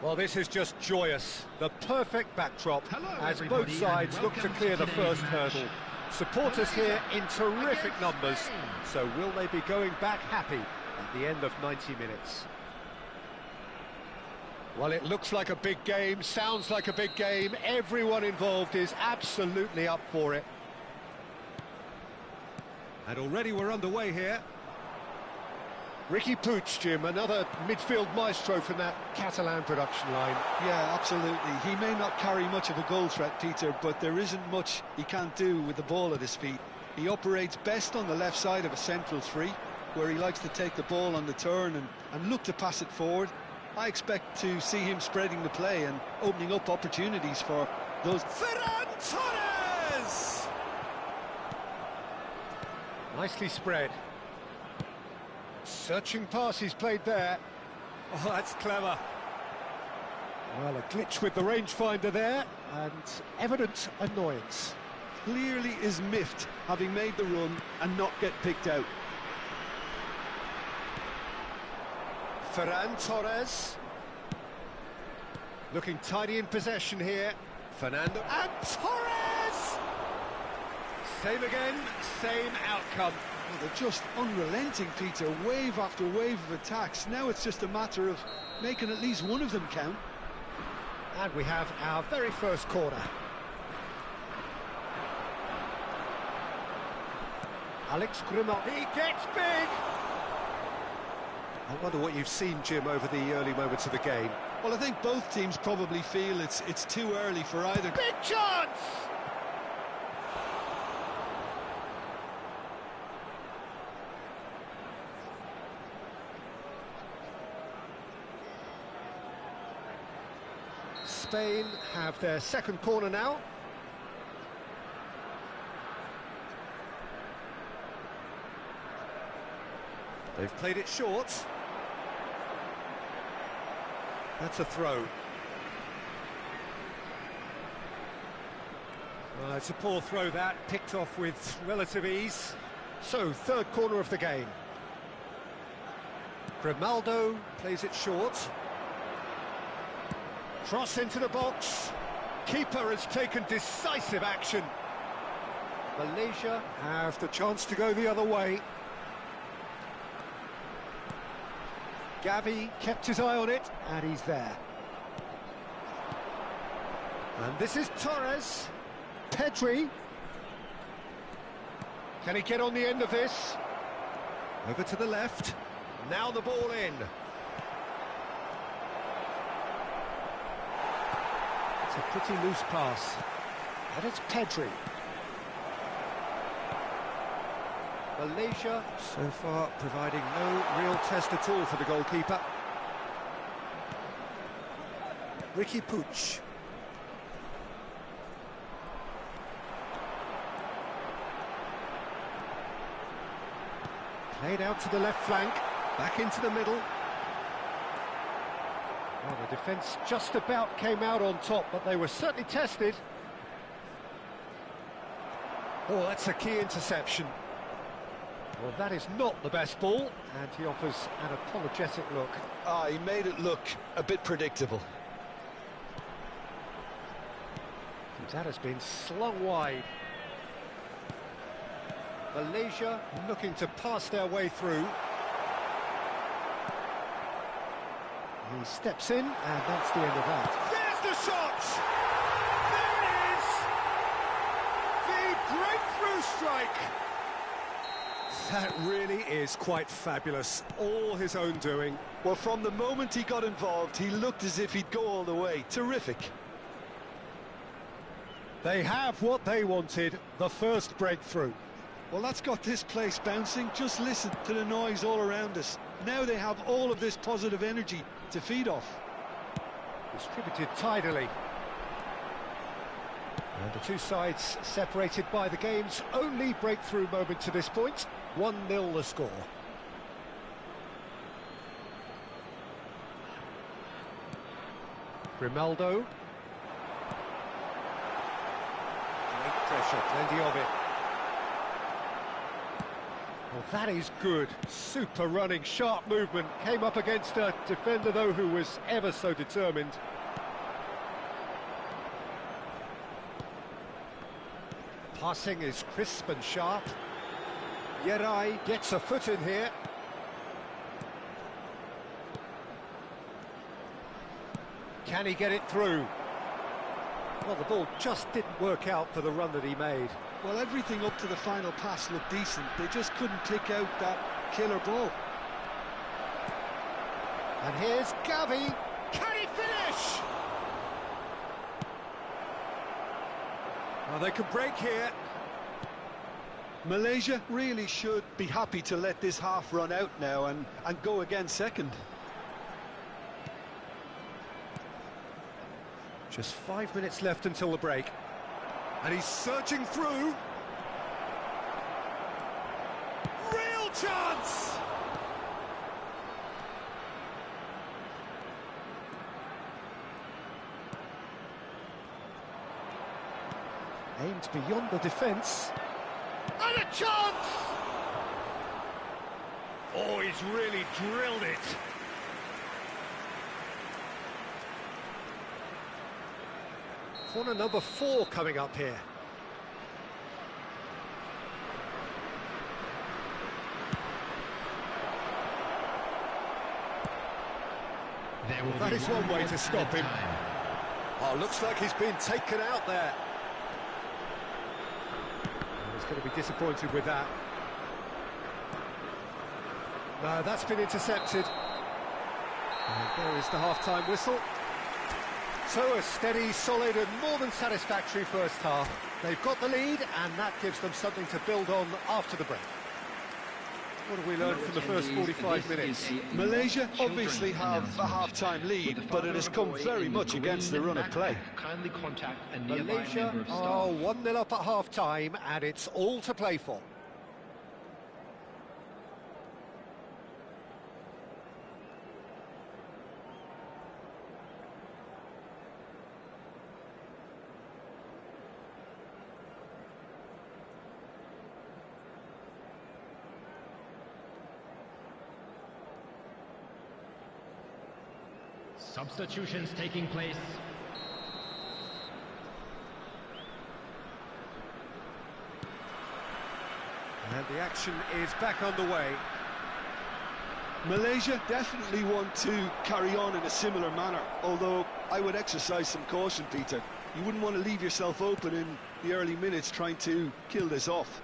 Well, this is just joyous. The perfect backdrop as both sides look to clear the first hurdle. Supporters here in terrific numbers. So will they be going back happy at the end of 90 minutes? Well, it looks like a big game, sounds like a big game. Everyone involved is absolutely up for it. And already we're underway here. Riqui Puig, Jim, another midfield maestro from that Catalan production line. Yeah, absolutely. He may not carry much of a goal threat, Peter, but there isn't much he can't do with the ball at his feet. He operates best on the left side of a central three, where he likes to take the ball on the turn and look to pass it forward. I expect to see him spreading the play and opening up opportunities for those. Ferran Torres! Nicely spread. Searching pass he's played there. Oh, that's clever. Well, a glitch with the rangefinder there, and evident annoyance. Clearly is miffed, having made the run and not get picked out. Ferran Torres. Looking tidy in possession here. Fernando. And Torres! Same again, same outcome. Well, they're just unrelenting, Peter. Wave after wave of attacks. Now it's just a matter of making at least one of them count. And we have our very first corner. Alex Grimaldi, he gets big! I wonder what you've seen, Jim, over the early moments of the game. Well, I think both teams probably feel it's too early for either. Big chance! Spain have their second corner now. They've played it short. That's a throw. It's a poor throw that, picked off with relative ease. So, third corner of the game. Grimaldo plays it short. Cross into the box. Keeper has taken decisive action. Malaysia have the chance to go the other way. Gavi kept his eye on it, and he's there. And this is Torres. Pedri. Can he get on the end of this? Over to the left. Now the ball in. It's a pretty loose pass. And it's Pedri. Malaysia, so far, providing no real test at all for the goalkeeper. Riqui Puig. Played out to the left flank, back into the middle. Well, the defence just about came out on top, but they were certainly tested. Oh, that's a key interception. Well, that is not the best ball, and he offers an apologetic look. He made it look a bit predictable. That has been slung wide. Malaysia looking to pass their way through. He steps in, and that's the end of that. There's the shot! There it is! The breakthrough strike! That really is quite fabulous. All his own doing. Well, from the moment he got involved, he looked as if he'd go all the way. Terrific. They have what they wanted, the first breakthrough. Well, that's got this place bouncing. Just listen to the noise all around us. Now they have all of this positive energy to feed off. Distributed tidily. And the two sides separated by the game's only breakthrough moment to this point. 1-0 the score. Grimaldo. Great pressure, plenty of it. Well, that is good. Super running, sharp movement. Came up against a defender, though, who was ever so determined. Passing is crisp and sharp. Yeray gets a foot in here. Can he get it through? Well, the ball just didn't work out for the run that he made. Well, everything up to the final pass looked decent. They just couldn't pick out that killer ball. And here's Gavi. Can he finish? Well, they can break here. Malaysia really should be happy to let this half run out now and go again second. Just 5 minutes left until the break. And he's searching through. Real chance! Aimed beyond the defence. And a chance! Oh, he's really drilled it. Corner number 4 coming up here. Well, that is one way to stop him. Oh, looks like he's been taken out there. He's going to be disappointed with that. No, that's been intercepted. And there is the half-time whistle. So a steady, solid and more than satisfactory first half. They've got the lead and that gives them something to build on after the break. What have we learned from the first 45 minutes? Malaysia obviously have a half-time lead, but it has come very much against the run of play. Kindly contact a nearby Malaysia member of staff. are 1-0 up at half-time and it's all to play for. Substitutions taking place. And the action is back underway. Malaysia definitely want to carry on in a similar manner, although I would exercise some caution, Peter. You wouldn't want to leave yourself open in the early minutes trying to kill this off.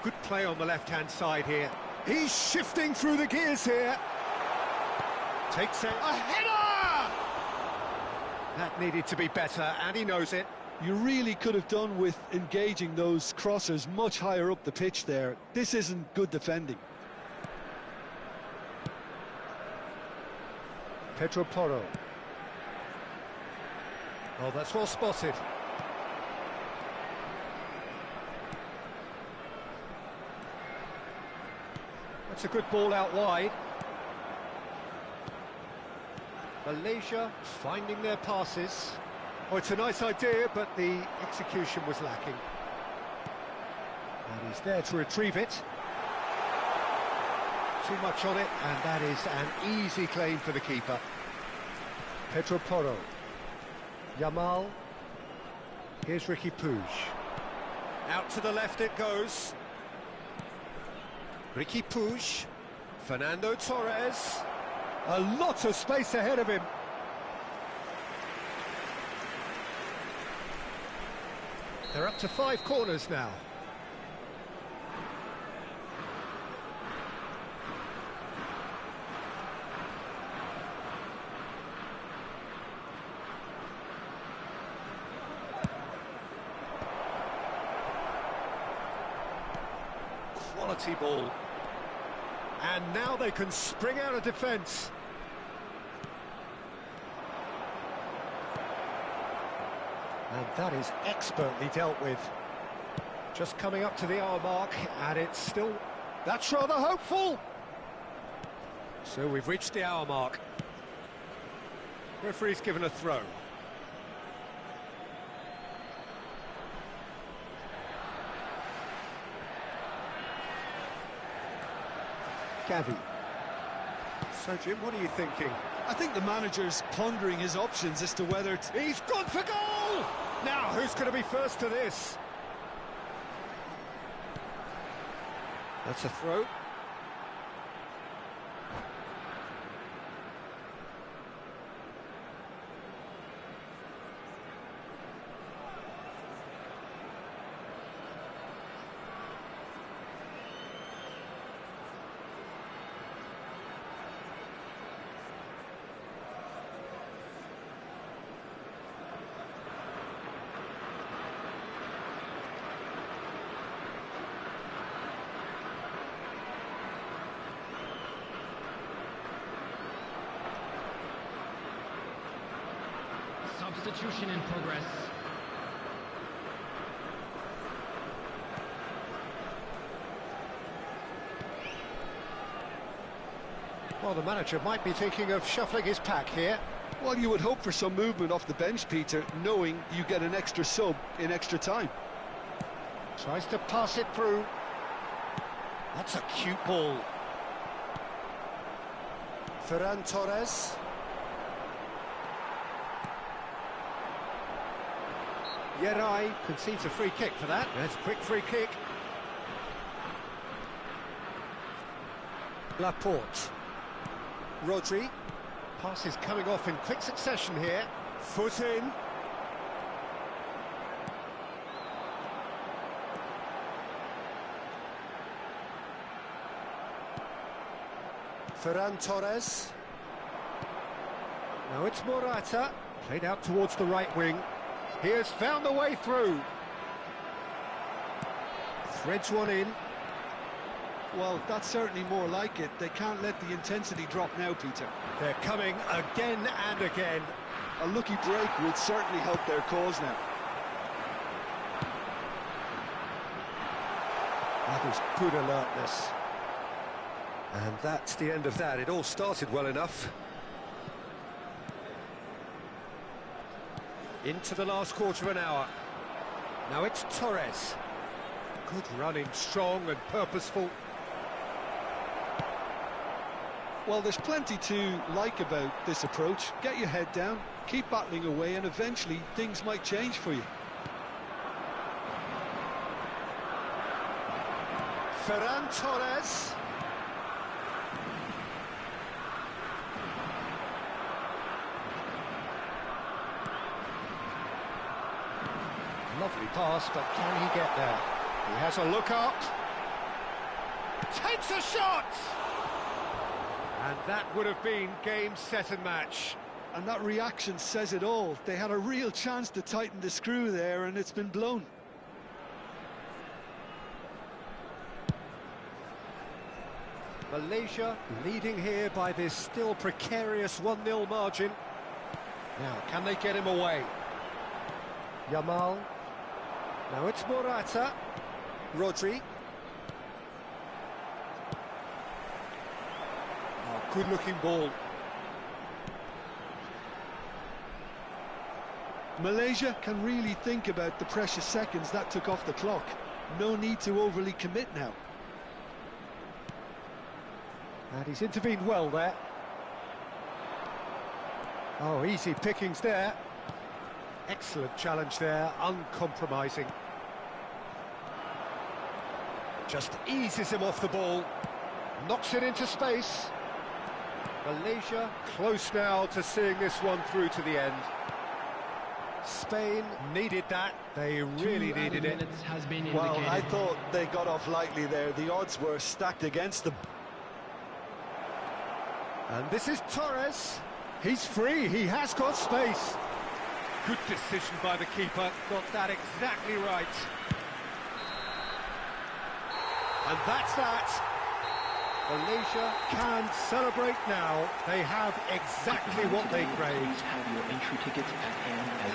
Good play on the left-hand side here. He's shifting through the gears here. Takes it. A header! That needed to be better, and he knows it. You really could have done with engaging those crossers much higher up the pitch there. This isn't good defending. Pedro Porro. Oh, that's well spotted. That's a good ball out wide. Malaysia finding their passes. Oh, it's a nice idea, but the execution was lacking. And he's there to retrieve it. Too much on it, and that is an easy claim for the keeper. Pedro Porro. Yamal. Here's Ricky Puig. Out to the left it goes. Ricky Puig, Fernando Torres, a lot of space ahead of him. They're up to 5 corners now. Quality ball. And now they can spring out of defence. And that is expertly dealt with. Just coming up to the hour mark, and it's still... That's rather hopeful! So we've reached the hour mark. Referee's given a throw. Gavi. So, Jim, what are you thinking? I think the manager's pondering his options as to whether to... He's gone for goal! Now, who's going to be first to this? That's a throw. Substitution in progress. Well, the manager might be thinking of shuffling his pack here. Well, you would hope for some movement off the bench, Peter, knowing you get an extra sub in extra time. Tries to pass it through. That's a cute ball. Ferran Torres. Yerai concedes a free kick for that. That's a quick free kick. Laporte. Rodri. Passes coming off in quick succession here. Foot in. Ferran Torres. Now it's Morata. Played out towards the right wing. He has found the way through. Threads one in. Well, that's certainly more like it. They can't let the intensity drop now, Peter. They're coming again and again. A lucky break would certainly help their cause now. That is good alertness. And that's the end of that. It all started well enough. Into the last quarter of an hour. Now it's Torres. Good running, strong and purposeful. Well, there's plenty to like about this approach. Get your head down, keep battling away, and eventually things might change for you. Ferran Torres. Lovely pass, but can he get there? He has a look up. Takes a shot! And that would have been game, set and match. And that reaction says it all. They had a real chance to tighten the screw there, and it's been blown. Malaysia leading here by this still precarious 1-0 margin. Now, can they get him away? Yamal. Now it's Morata. Rodri. Oh, good-looking ball. Malaysia can really think about the precious seconds that took off the clock. No need to overly commit now. And he's intervened well there. Oh, easy pickings there. Excellent challenge there, uncompromising. Just eases him off the ball. Knocks it into space. Malaysia close now to seeing this one through to the end. Spain needed that. They really needed it. Has been Well, I thought they got off lightly there. The odds were stacked against them. And this is Torres. He's free, he has got space. Good decision by the keeper, got that exactly right. And that's that. Malaysia can celebrate now. They have exactly what they craved.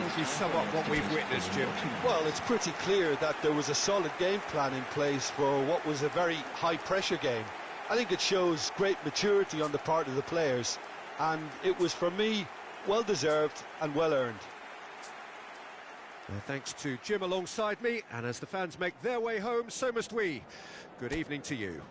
This is somewhat what we've witnessed, Jim. Well, it's pretty clear that there was a solid game plan in place for what was a very high-pressure game. I think it shows great maturity on the part of the players, and it was, for me, well-deserved and well-earned. Thanks to Jim alongside me, and as the fans make their way home, so must we. Good evening to you.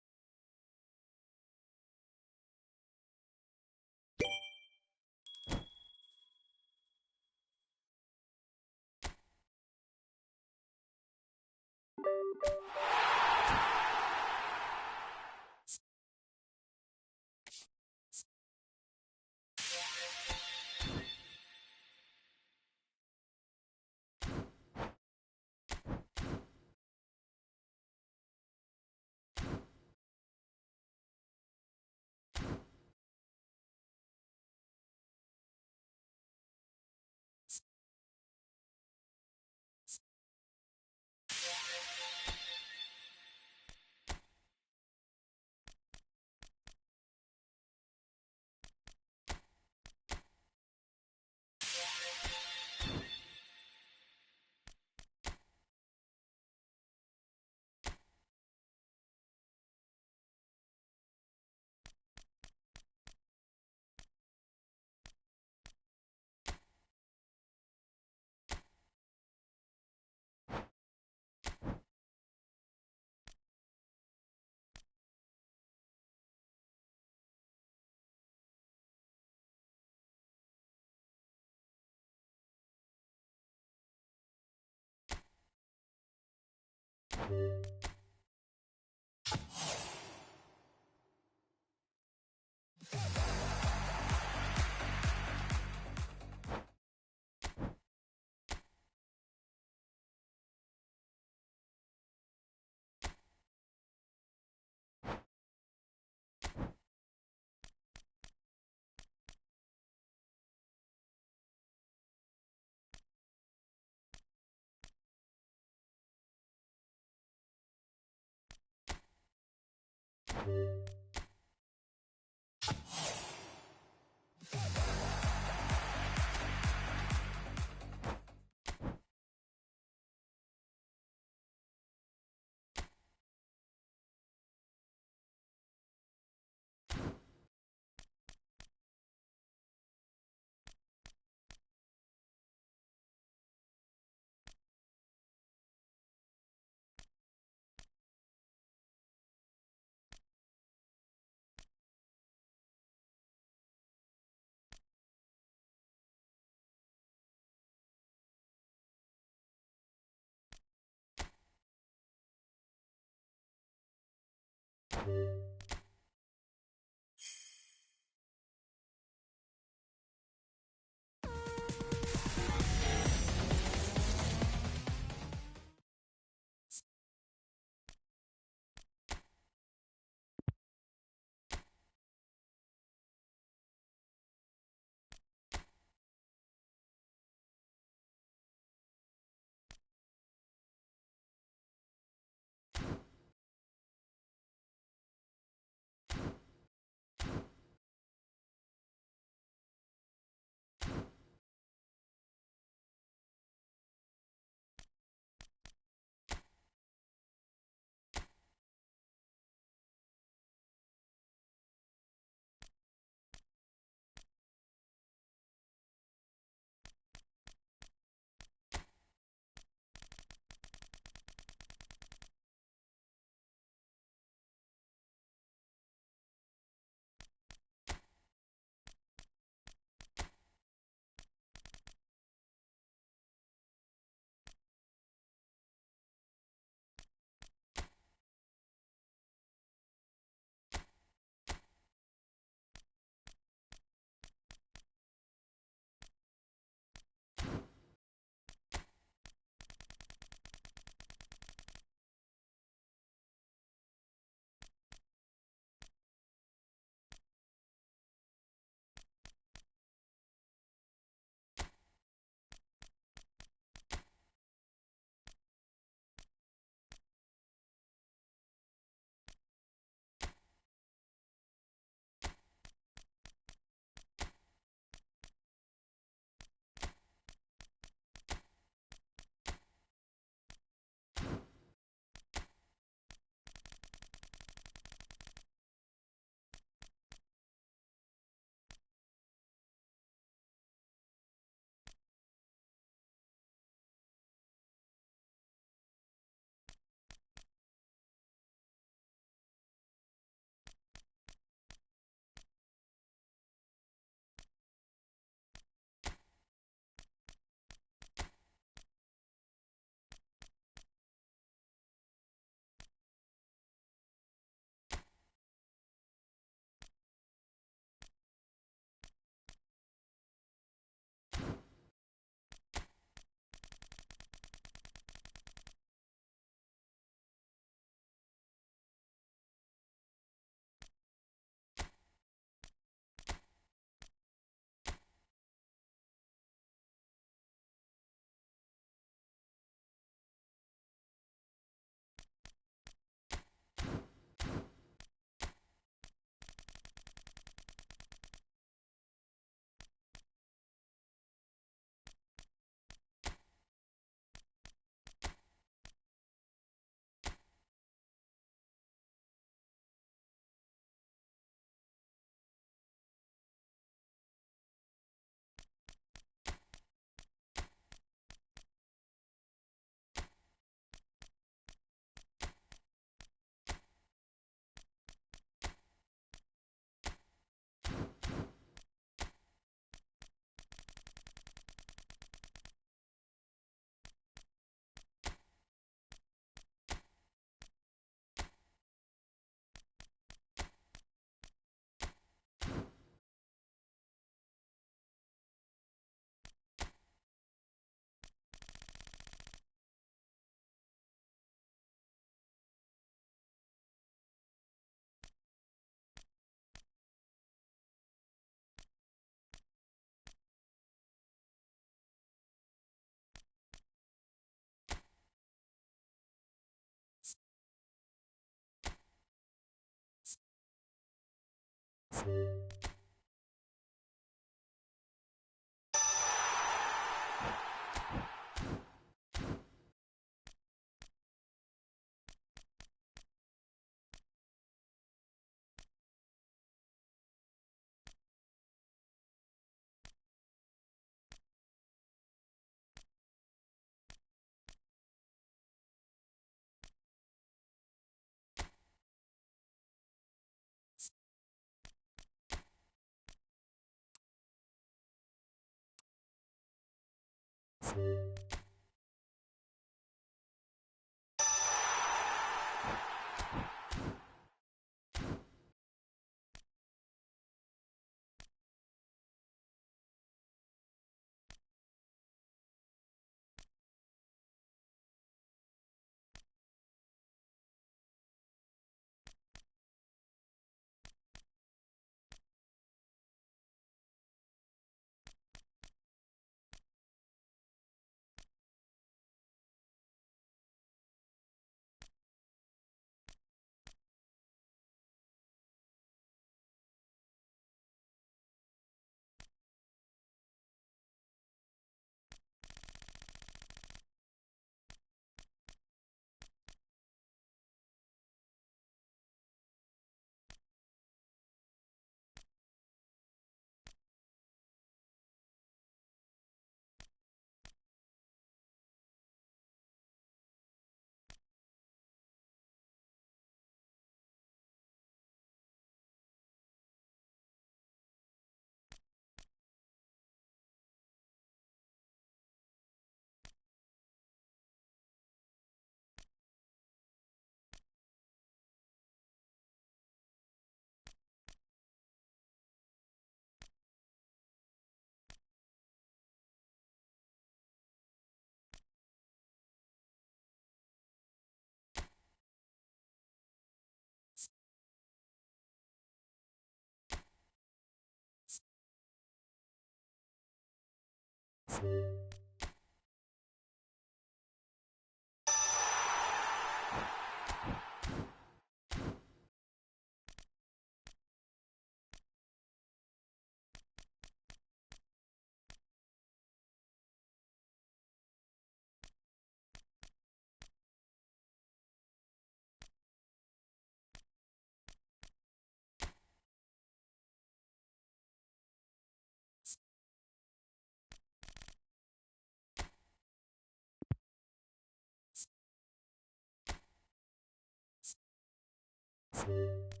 you